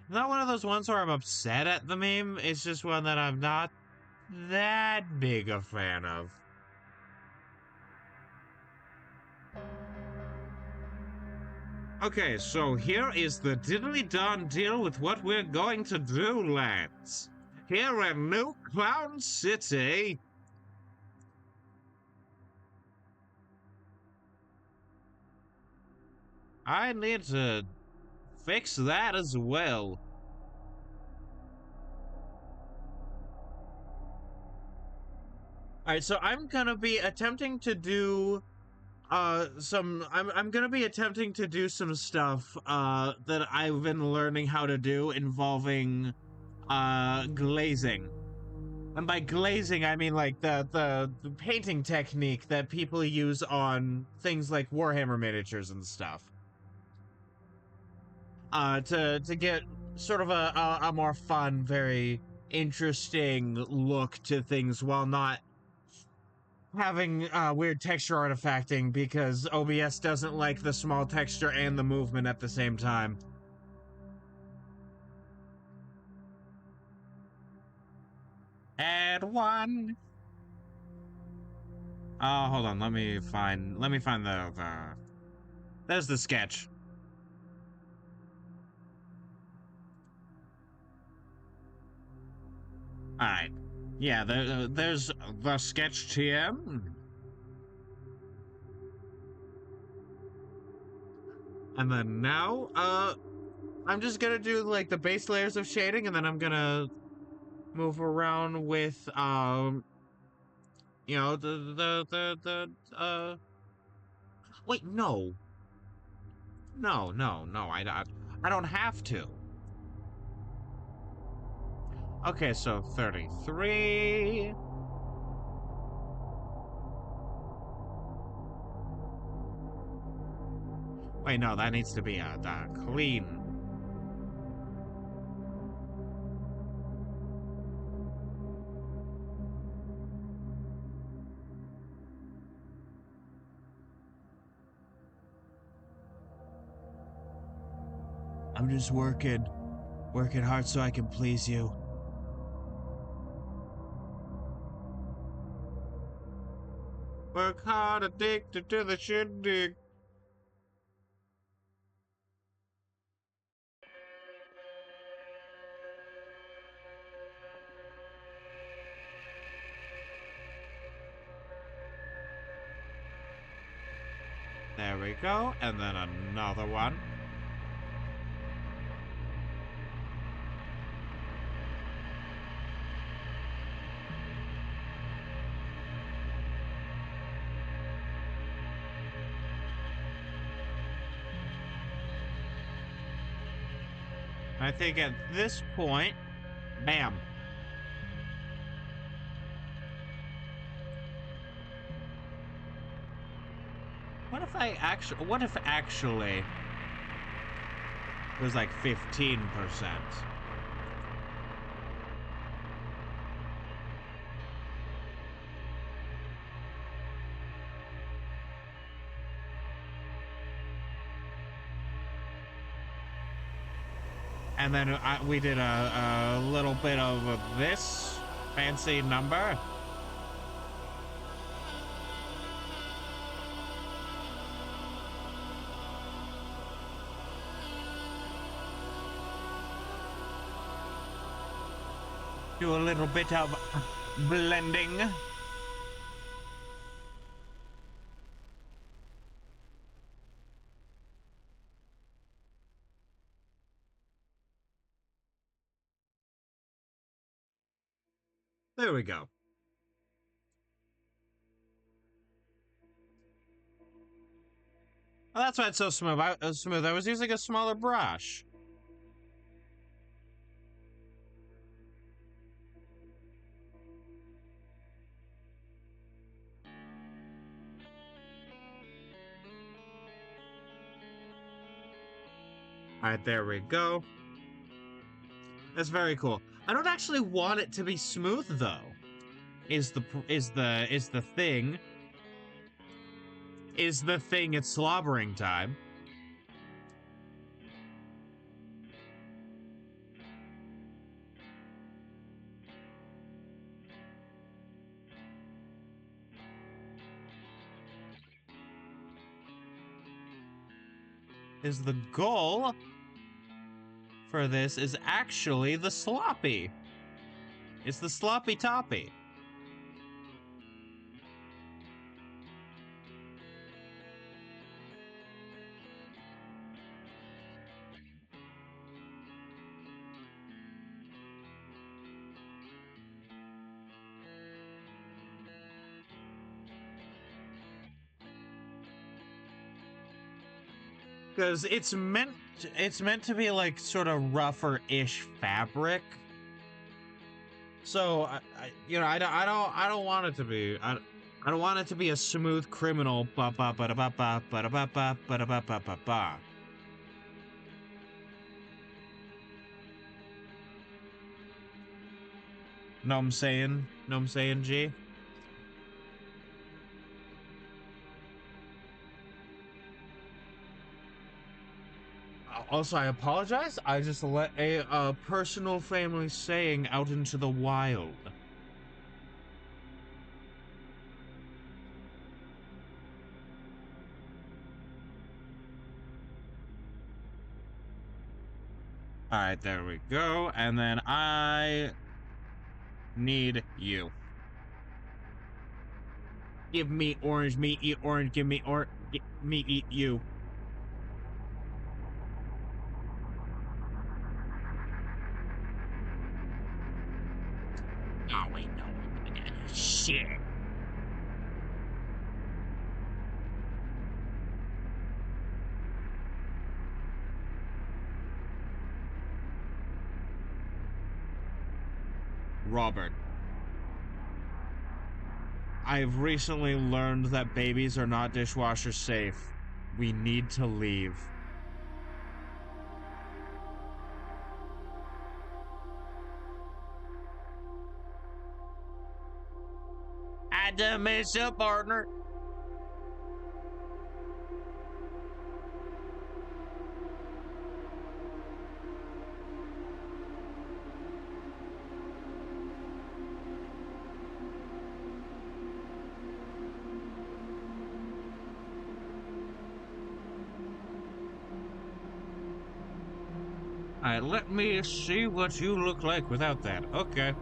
Not one of those ones where I'm upset at the meme. It's just one that I'm not that big a fan of. Okay, so here is the diddly-darn deal with what we're going to do, lads. Here in New Clown City. I need to fix that as well. Alright, so I'm gonna be attempting to do I'm gonna be attempting to do some stuff that I've been learning how to do involving glazing. And by glazing I mean like the painting technique that people use on things like Warhammer miniatures and stuff. To get sort of a more fun, very interesting look to things while not having weird texture artifacting, because OBS doesn't like the small texture and the movement at the same time. Add one. Oh, hold on. Let me find the there's the sketch. All right. Yeah, there's the sketch TM. And then now, I'm just gonna do like the base layers of shading, and then I'm gonna move around with, you know, wait, no. No, I don't have to. Okay, so 33. Wait, no, that needs to be a clean. I'm just working hard so I can please you. Work hard, addicted to the shindig. There we go, and then another one. I think at this point, bam. What if actually it was like 15%? And then we did a little bit of this fancy number. Do a little bit of blending. There we go. Well, that's why it's so smooth. I was using a smaller brush. All right, there we go. That's very cool. I don't actually want it to be smooth though. Is the thing. Is the thing it's slobbering time. Is the goal for this is actually the sloppy. It's the sloppy toppy. Because it's meant to be like sort of rougher-ish fabric. So you know, I don't want it to be. I don't want it to be a smooth criminal. Ba ba ba ba ba ba ba ba ba ba ba ba ba. Know what I'm saying? Know what I'm saying, G? Also, I apologize. I just let a personal family saying out into the wild. Alright, there we go. And then I need you. Give me orange, me eat orange, give me me eat you. Oh, wait, no. Shit. Robert. I've recently learned that babies are not dishwasher safe. We need to leave. I done messed up, partner. Alright, let me see what you look like without that. Okay.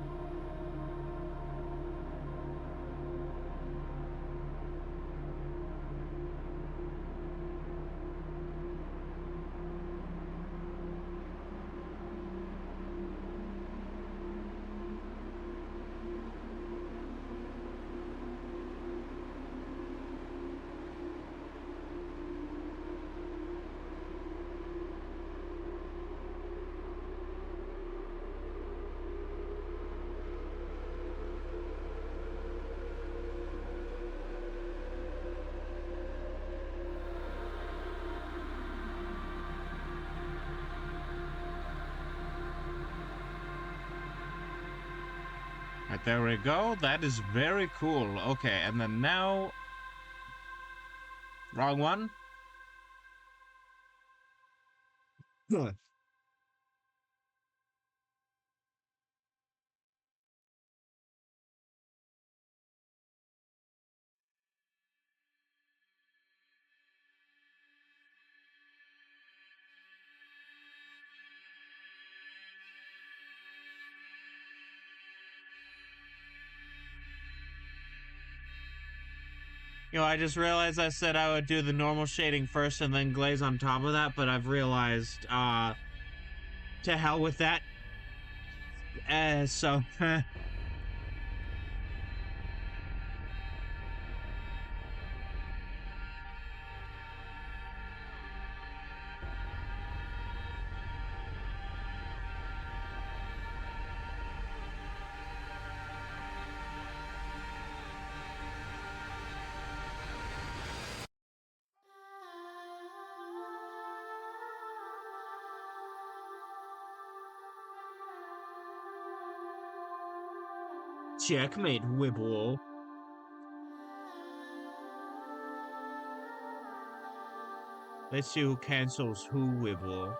Right, there we go. That is very cool. Okay, and then now... Wrong one? Good. You know, I just realized I said I would do the normal shading first and then glaze on top of that, but I've realized, to hell with that. So... Checkmate, Whipple. Let's see who cancels who, Whipple.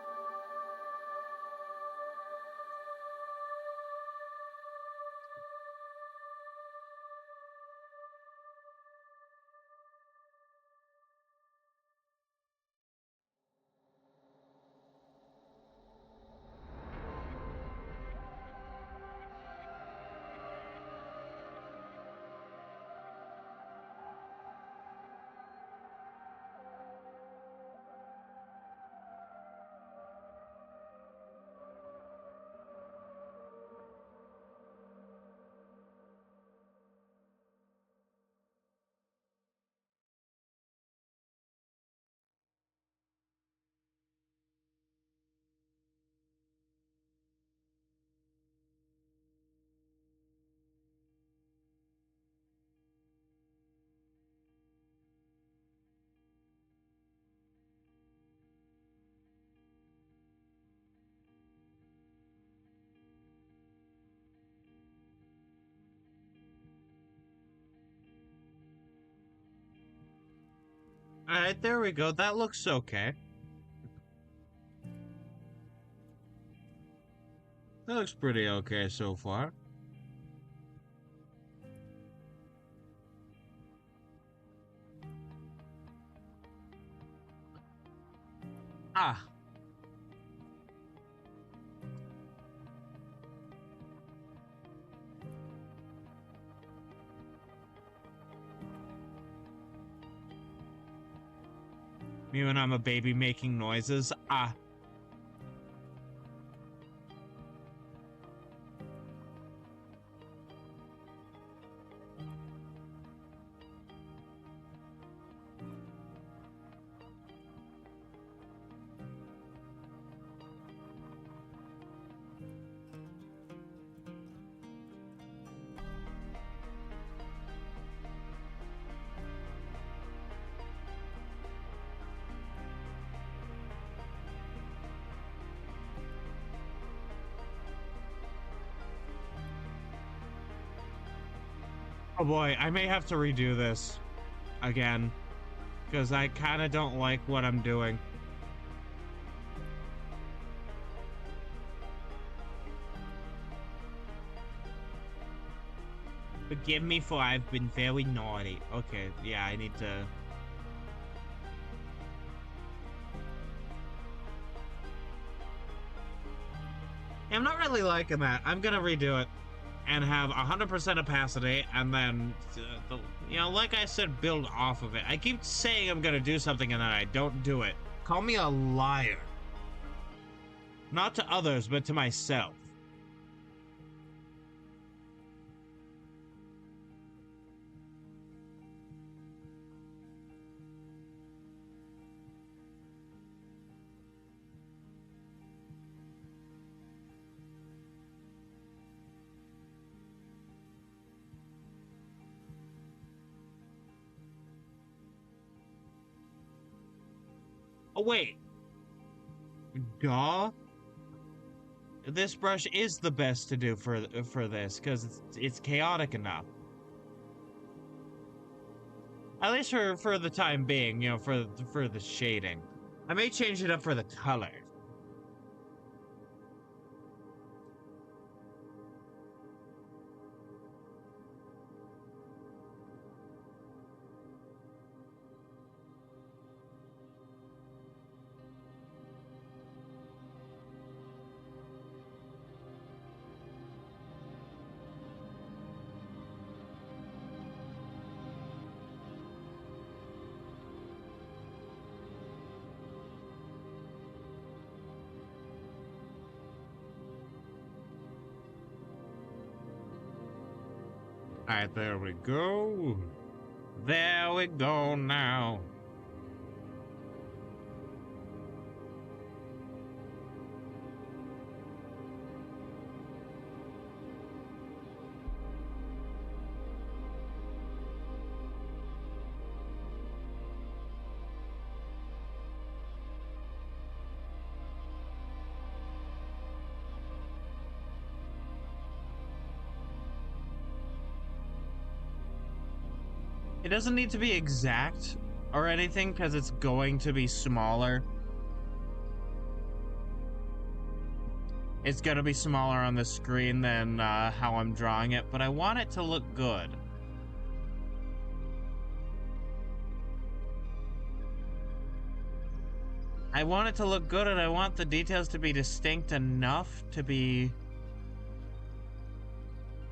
Alright, there we go. That looks okay. That looks pretty okay so far. Ah. Me when I'm a baby making noises. Ah. Oh boy, I may have to redo this again, because I kind of don't like what I'm doing. Forgive me for I've been very naughty. Okay, yeah, I need to... I'm not really liking that. I'm gonna redo it and have 100% opacity, and then, you know, like I said, build off of it. I keep saying I'm gonna do something and then I don't do it. Call me a liar. Not to others, but to myself. Oh, wait. Duh. This brush is the best to do for this, because it's chaotic enough. At least for the time being, you know, for the shading. I may change it up for the color. Alright, there we go. There we go now. It doesn't need to be exact or anything, because it's going to be smaller. It's going to be smaller on the screen than how I'm drawing it, but I want it to look good. I want it to look good, and I want the details to be distinct enough to be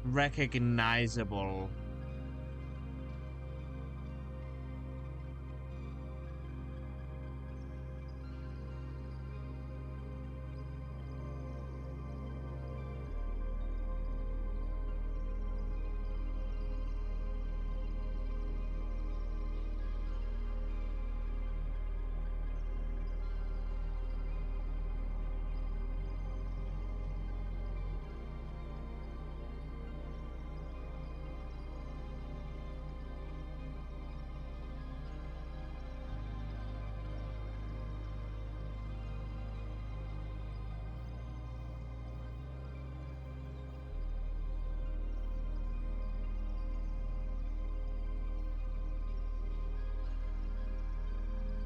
recognizable.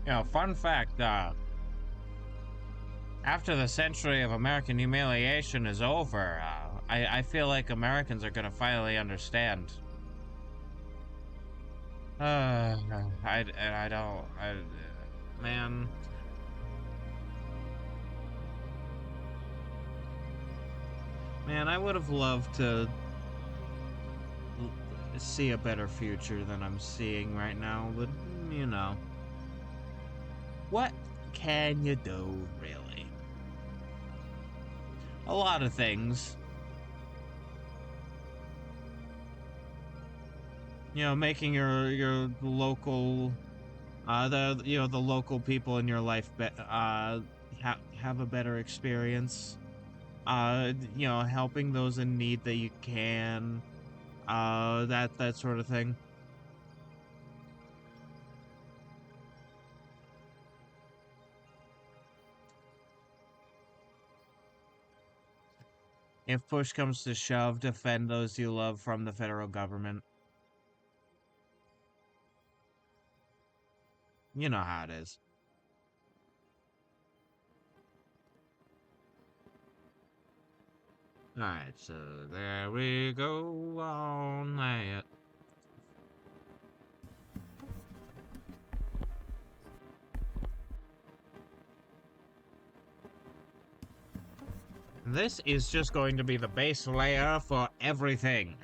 You know, fun fact, after the century of American humiliation is over, I feel like Americans are gonna finally understand. Man. Man, I would have loved to see a better future than I'm seeing right now, but, you know. What can you do, really? A lot of things. You know, making your local, the local people in your life, have a better experience. You know, helping those in need that you can, that sort of thing. If push comes to shove, defend those you love from the federal government. You know how it is. Alright, so there we go on that. This is just going to be the base layer for everything.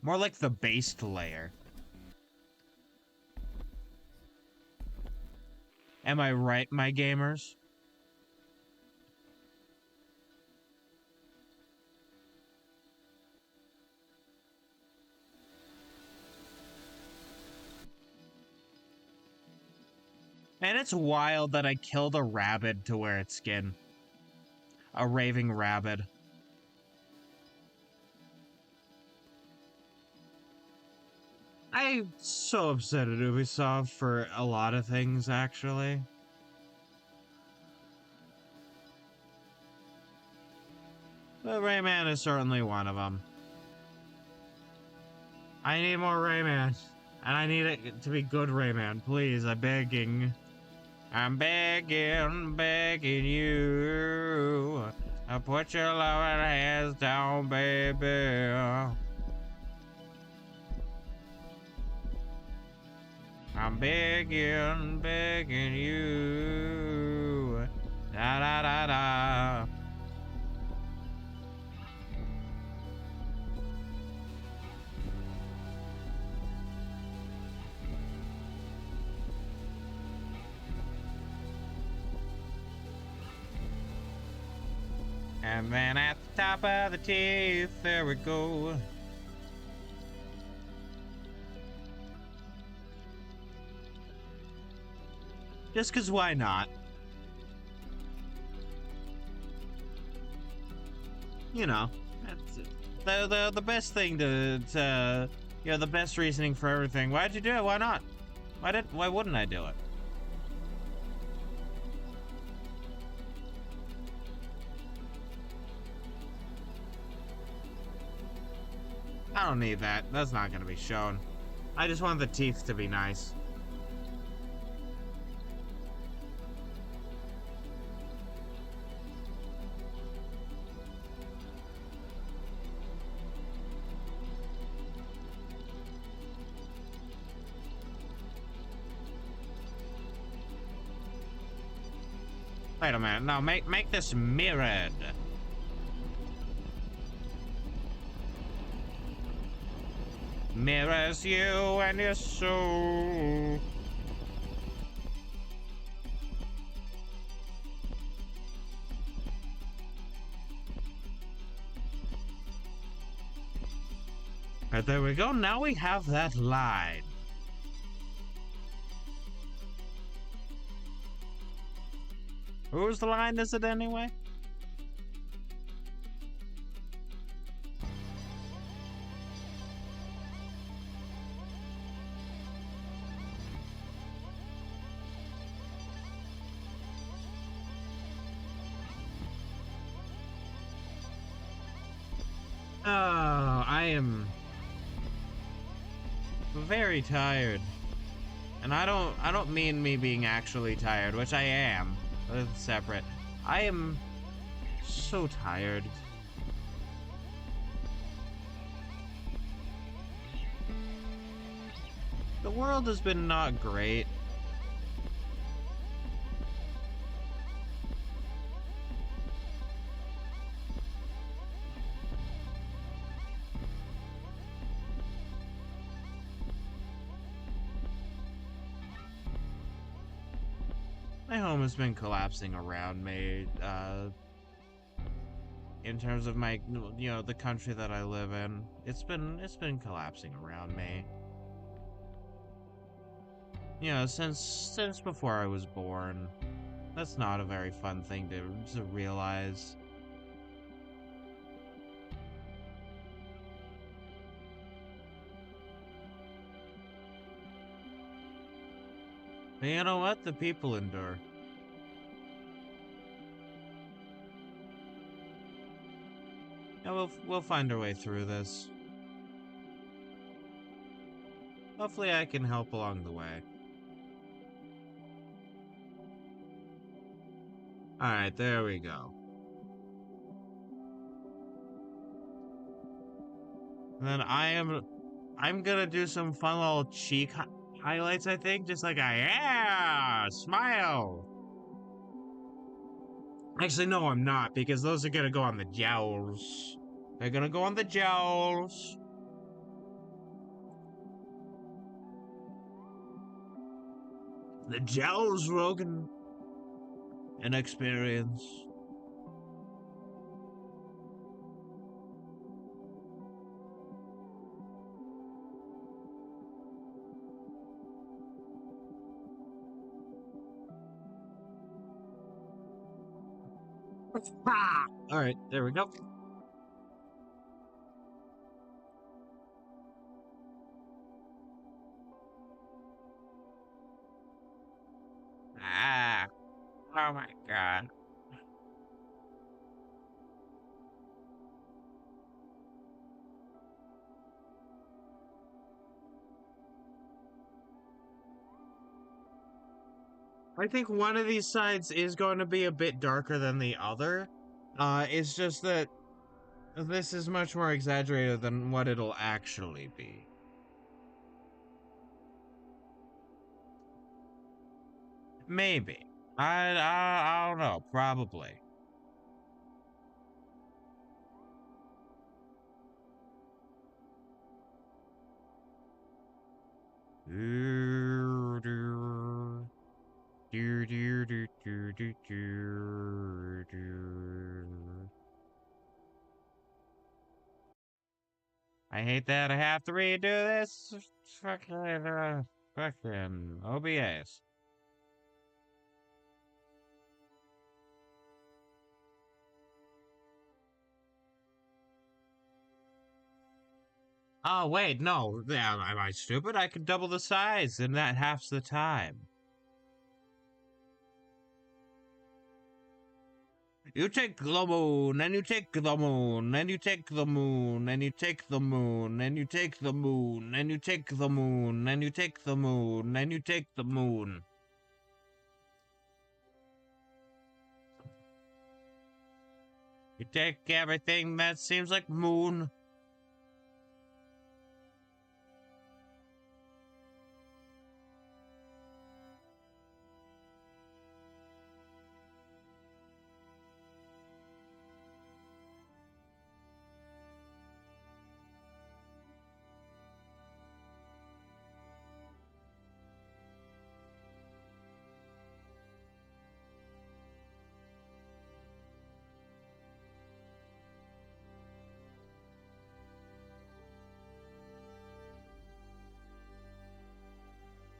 More like the based layer. Am I right, my gamers? And it's wild that I killed a rabbit to wear its skin. A raving rabbit. I'm so upset at Ubisoft for a lot of things, actually. But Rayman is certainly one of them. I need more Rayman. And I need it to be good Rayman, please, I'm begging. I'm begging, begging you. Put your loving hands down, baby. I'm begging, begging you. Da da da da. And then at the top of the teeth, there we go. Just 'cause why not? You know, that's the best thing to you know, the best reasoning for everything. Why'd you do it? Why not? Why wouldn't I do it? I don't need that. That's not gonna be shown. I just want the teeth to be nice. Wait a minute. No, make this mirrored. Mirrors you and your soul. Right, there we go. Now we have that line. Whose line is it anyway? I am very tired. And I don't mean me being actually tired, which I am. It's separate. I am so tired. The world has been not great. My home has been collapsing around me, in terms of my, the country that I live in. It's been collapsing around me. Since before I was born. That's not a very fun thing to realize. But you know what? The people endure. Yeah, we'll find our way through this. Hopefully I can help along the way. Alright, there we go. And then I'm gonna do some fun little cheek highlights, I think. Just like yeah! Smile! Actually, no, I'm not, because those are gonna go on the jowls. They're gonna go on the jowls. The jowls, Rogan. An experience. Alright, there we go. Ah. Oh my god. I think one of these sides is going to be a bit darker than the other. It's just that this is much more exaggerated than what it'll actually be. Maybe. I don't know. Probably. I hate that I have to redo this. Fucking OBS. Oh, wait, no. Am I stupid? I could double the size in that half the time. You take the moon, and you take the moon, and you take the moon, and you take the moon, and you take the moon, and you take the moon, and you take the moon, and you take the moon. You take everything that seems like moon.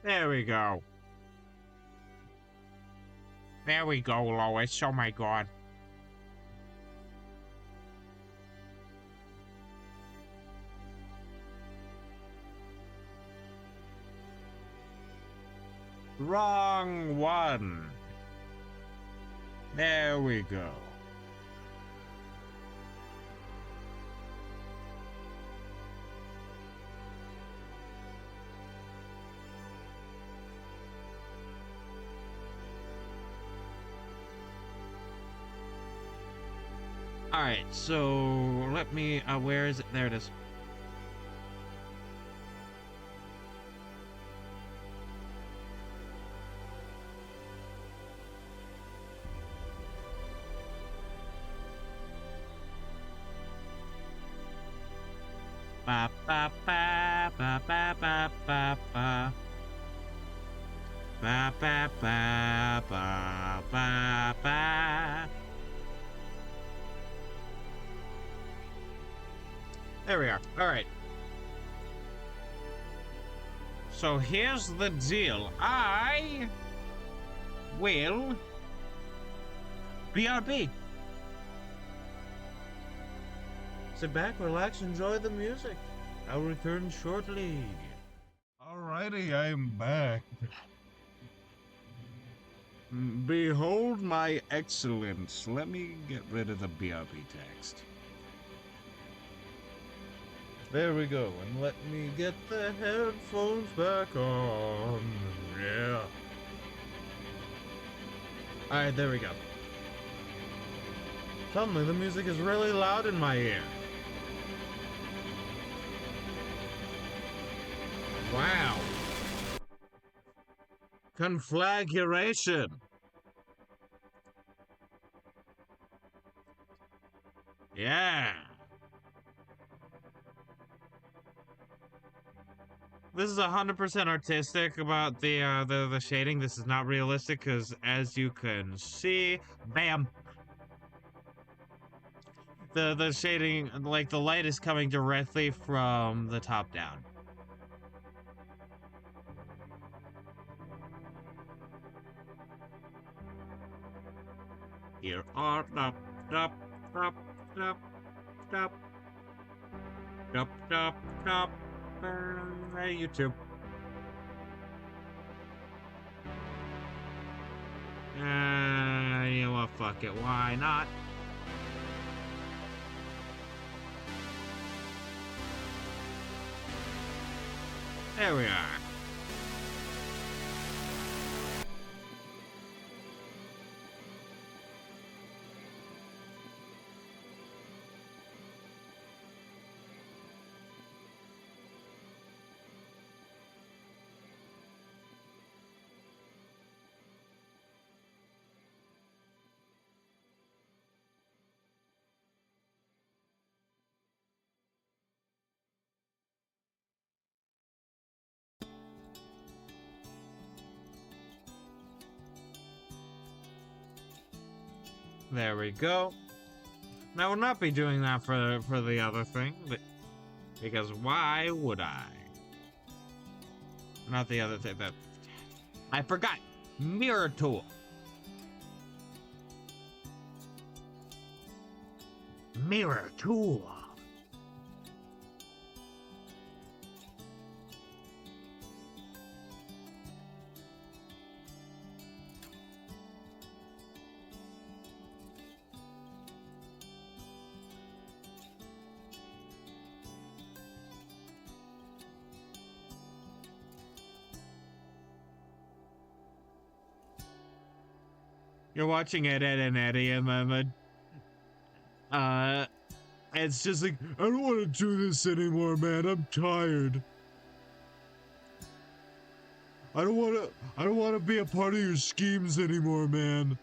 There we go. There we go, Lois. Oh my god. Wrong one. There we go. Alright, so let me, where is it? There it is. Ba ba ba ba ba ba ba ba. Ba ba ba ba ba ba. There we are. All right. So here's the deal. I will BRB. Sit back, relax, enjoy the music. I'll return shortly. Alrighty, I'm back. Behold my excellence. Let me get rid of the BRB text. There we go, and let me get the headphones back on. Yeah. Alright, there we go. Suddenly the music is really loud in my ear. Wow. Conflagration. Yeah. This is 100% artistic about the shading. This is not realistic because, as you can see, bam. The shading, like the light is coming directly from the top down. Here are top, top, top, top, top, top, top, top. Hey, YouTube. You know what? Fuck it. Why not? There we are. There we go. I will not be doing that for the other thing, but because why would I? Not the other thing that I forgot. Mirror tool. Mirror tool. You're watching Ed, Ed, and Eddie, and then it's just like, I don't want to do this anymore, man. I'm tired. I don't want to be a part of your schemes anymore, man.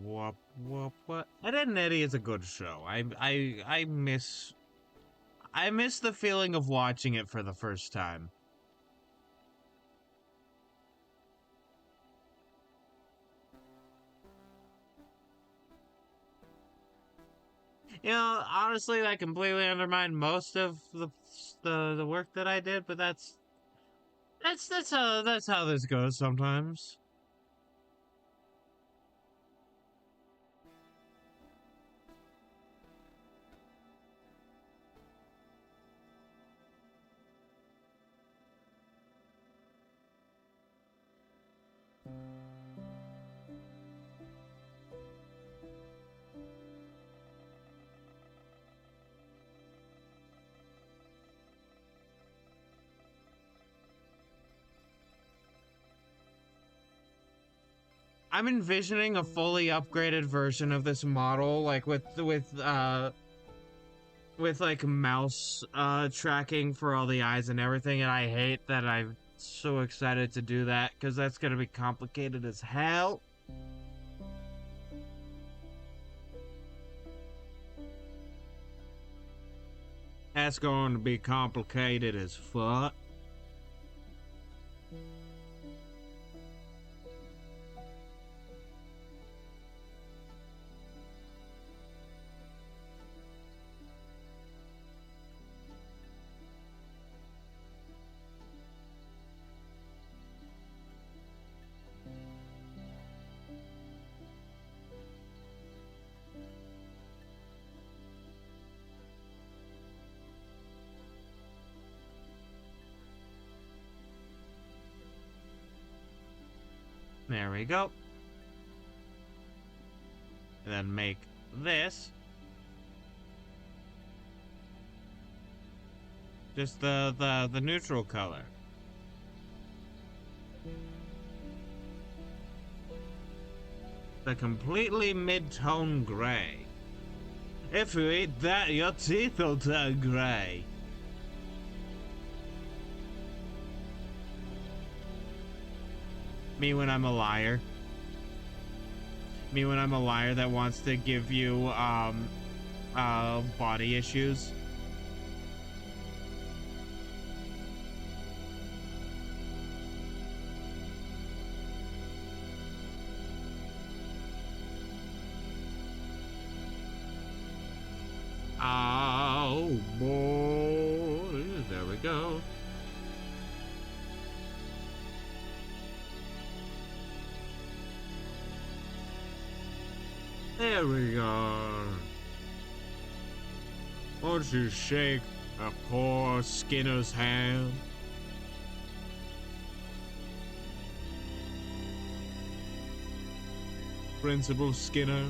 What? Ed, Ed and Eddie is a good show. I miss the feeling of watching it for the first time. You know, honestly, that completely undermined most of the work that I did, but that's how this goes sometimes. I'm envisioning a fully upgraded version of this model, like with like mouse tracking for all the eyes and everything, and I hate that I'm so excited to do that because that's gonna be complicated as hell. That's going to be complicated as fuck. There we go. And then make this just the neutral color. The completely mid-tone gray. If you eat that, your teeth will turn gray. Me when I'm a liar. Me when I'm a liar that wants to give you, body issues. Oh boy, there we go. There we are. Won't you shake a poor Skinner's hand? Principal Skinner.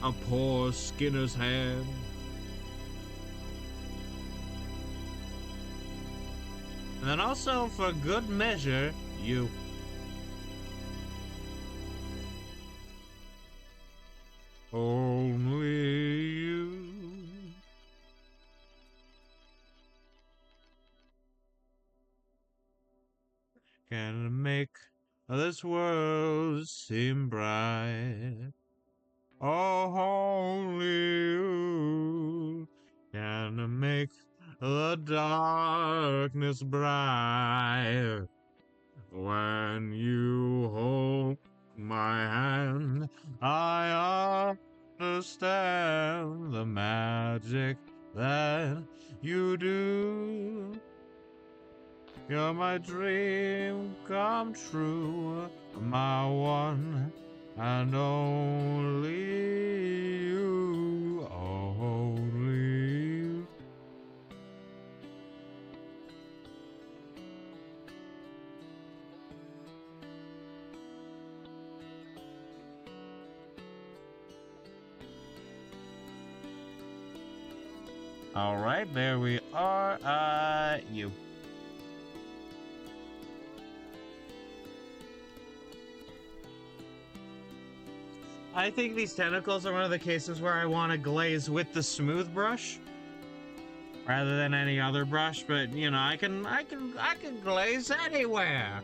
A poor Skinner's hand. And then also, for good measure, you. Only you can make this world seem bright. Oh, only you can make the darkness bright. When you hold my hand, I understand the magic that you do. You're my dream come true, my one and only you, only you. All right, there we are. You. I think these tentacles are one of the cases where I want to glaze with the smooth brush rather than any other brush, but you know, I can glaze anywhere.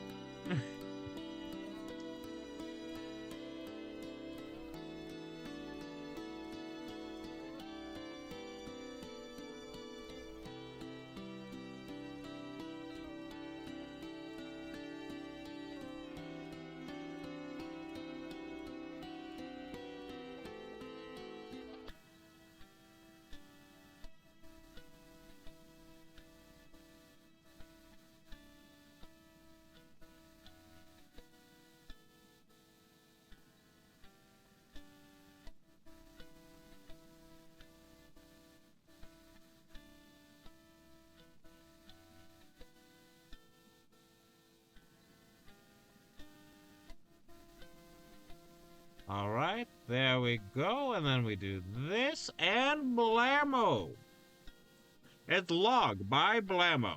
All right, there we go, and then we do this, and blammo! It's Log by Blammo.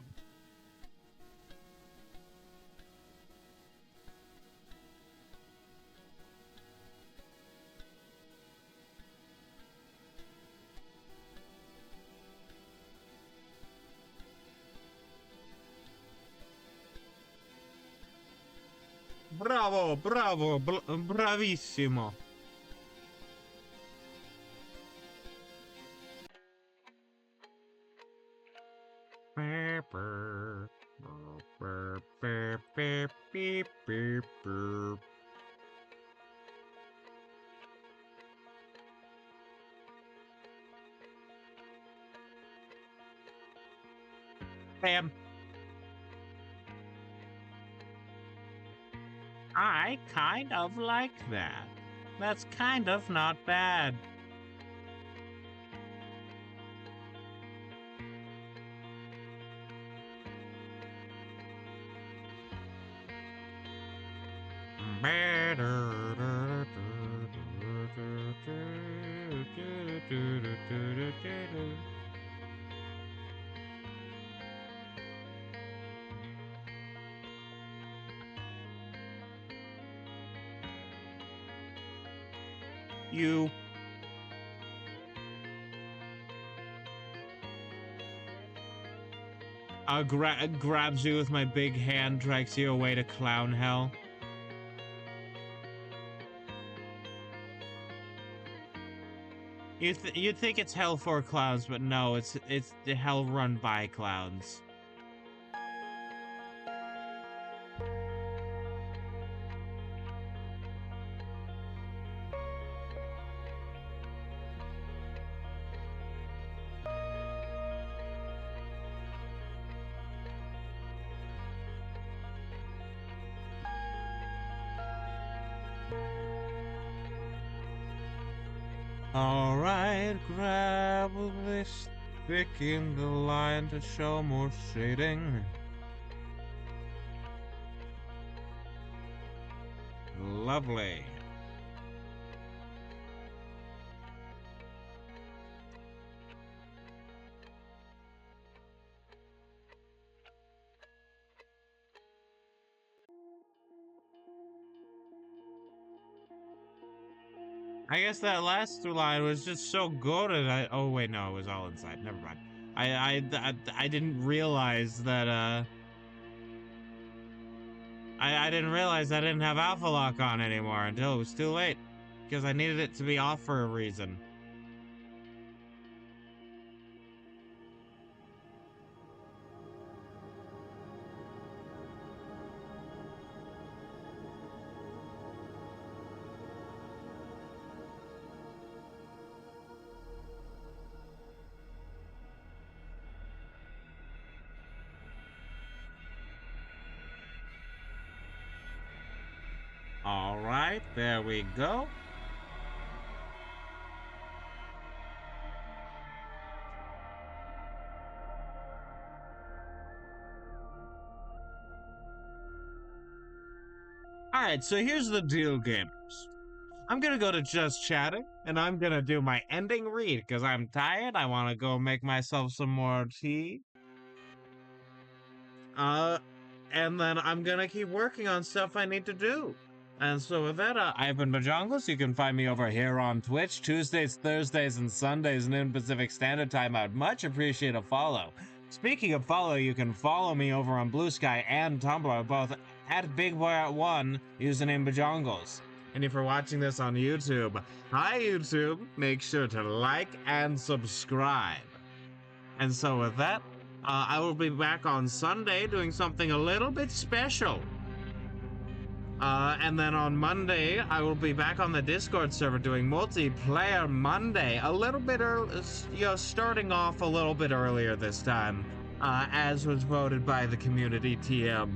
Bravo, bravo, bravissimo. Bam. I kind of like that. That's kind of not bad. You. Grabs you with my big hand, drags you away to clown hell. You'd think it's hell for clowns, but no, it's the hell run by clowns. Alright, grab this thick in the line to show more shading. Lovely. I guess that last line was just so good, and oh wait, no, it was all inside. Never mind. I didn't realize that I didn't realize I didn't have Alpha Lock on anymore until it was too late, because I needed it to be off for a reason. All right, there we go. All right, so here's the deal, gamers. I'm gonna go to just chatting, and I'm gonna do my ending read because I'm tired. I want to go make myself some more tea. And then I'm gonna keep working on stuff I need to do. And so with that, I've been Bajongles. You can find me over here on Twitch, Tuesdays, Thursdays, and Sundays, noon Pacific Standard Time. I'd much appreciate a follow. Speaking of follow, you can follow me over on Bluesky and Tumblr, both at BigBoy1, username Bajongles. And if you're watching this on YouTube, hi YouTube, make sure to like and subscribe. And so with that, I will be back on Sunday doing something a little bit special. And then on Monday, I will be back on the Discord server doing Multiplayer Monday. A little bit early, starting off a little bit earlier this time, as was voted by the community TM.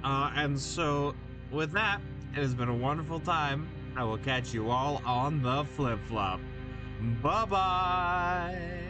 And so, with that, it has been a wonderful time. I will catch you all on the flip-flop. Bye-bye!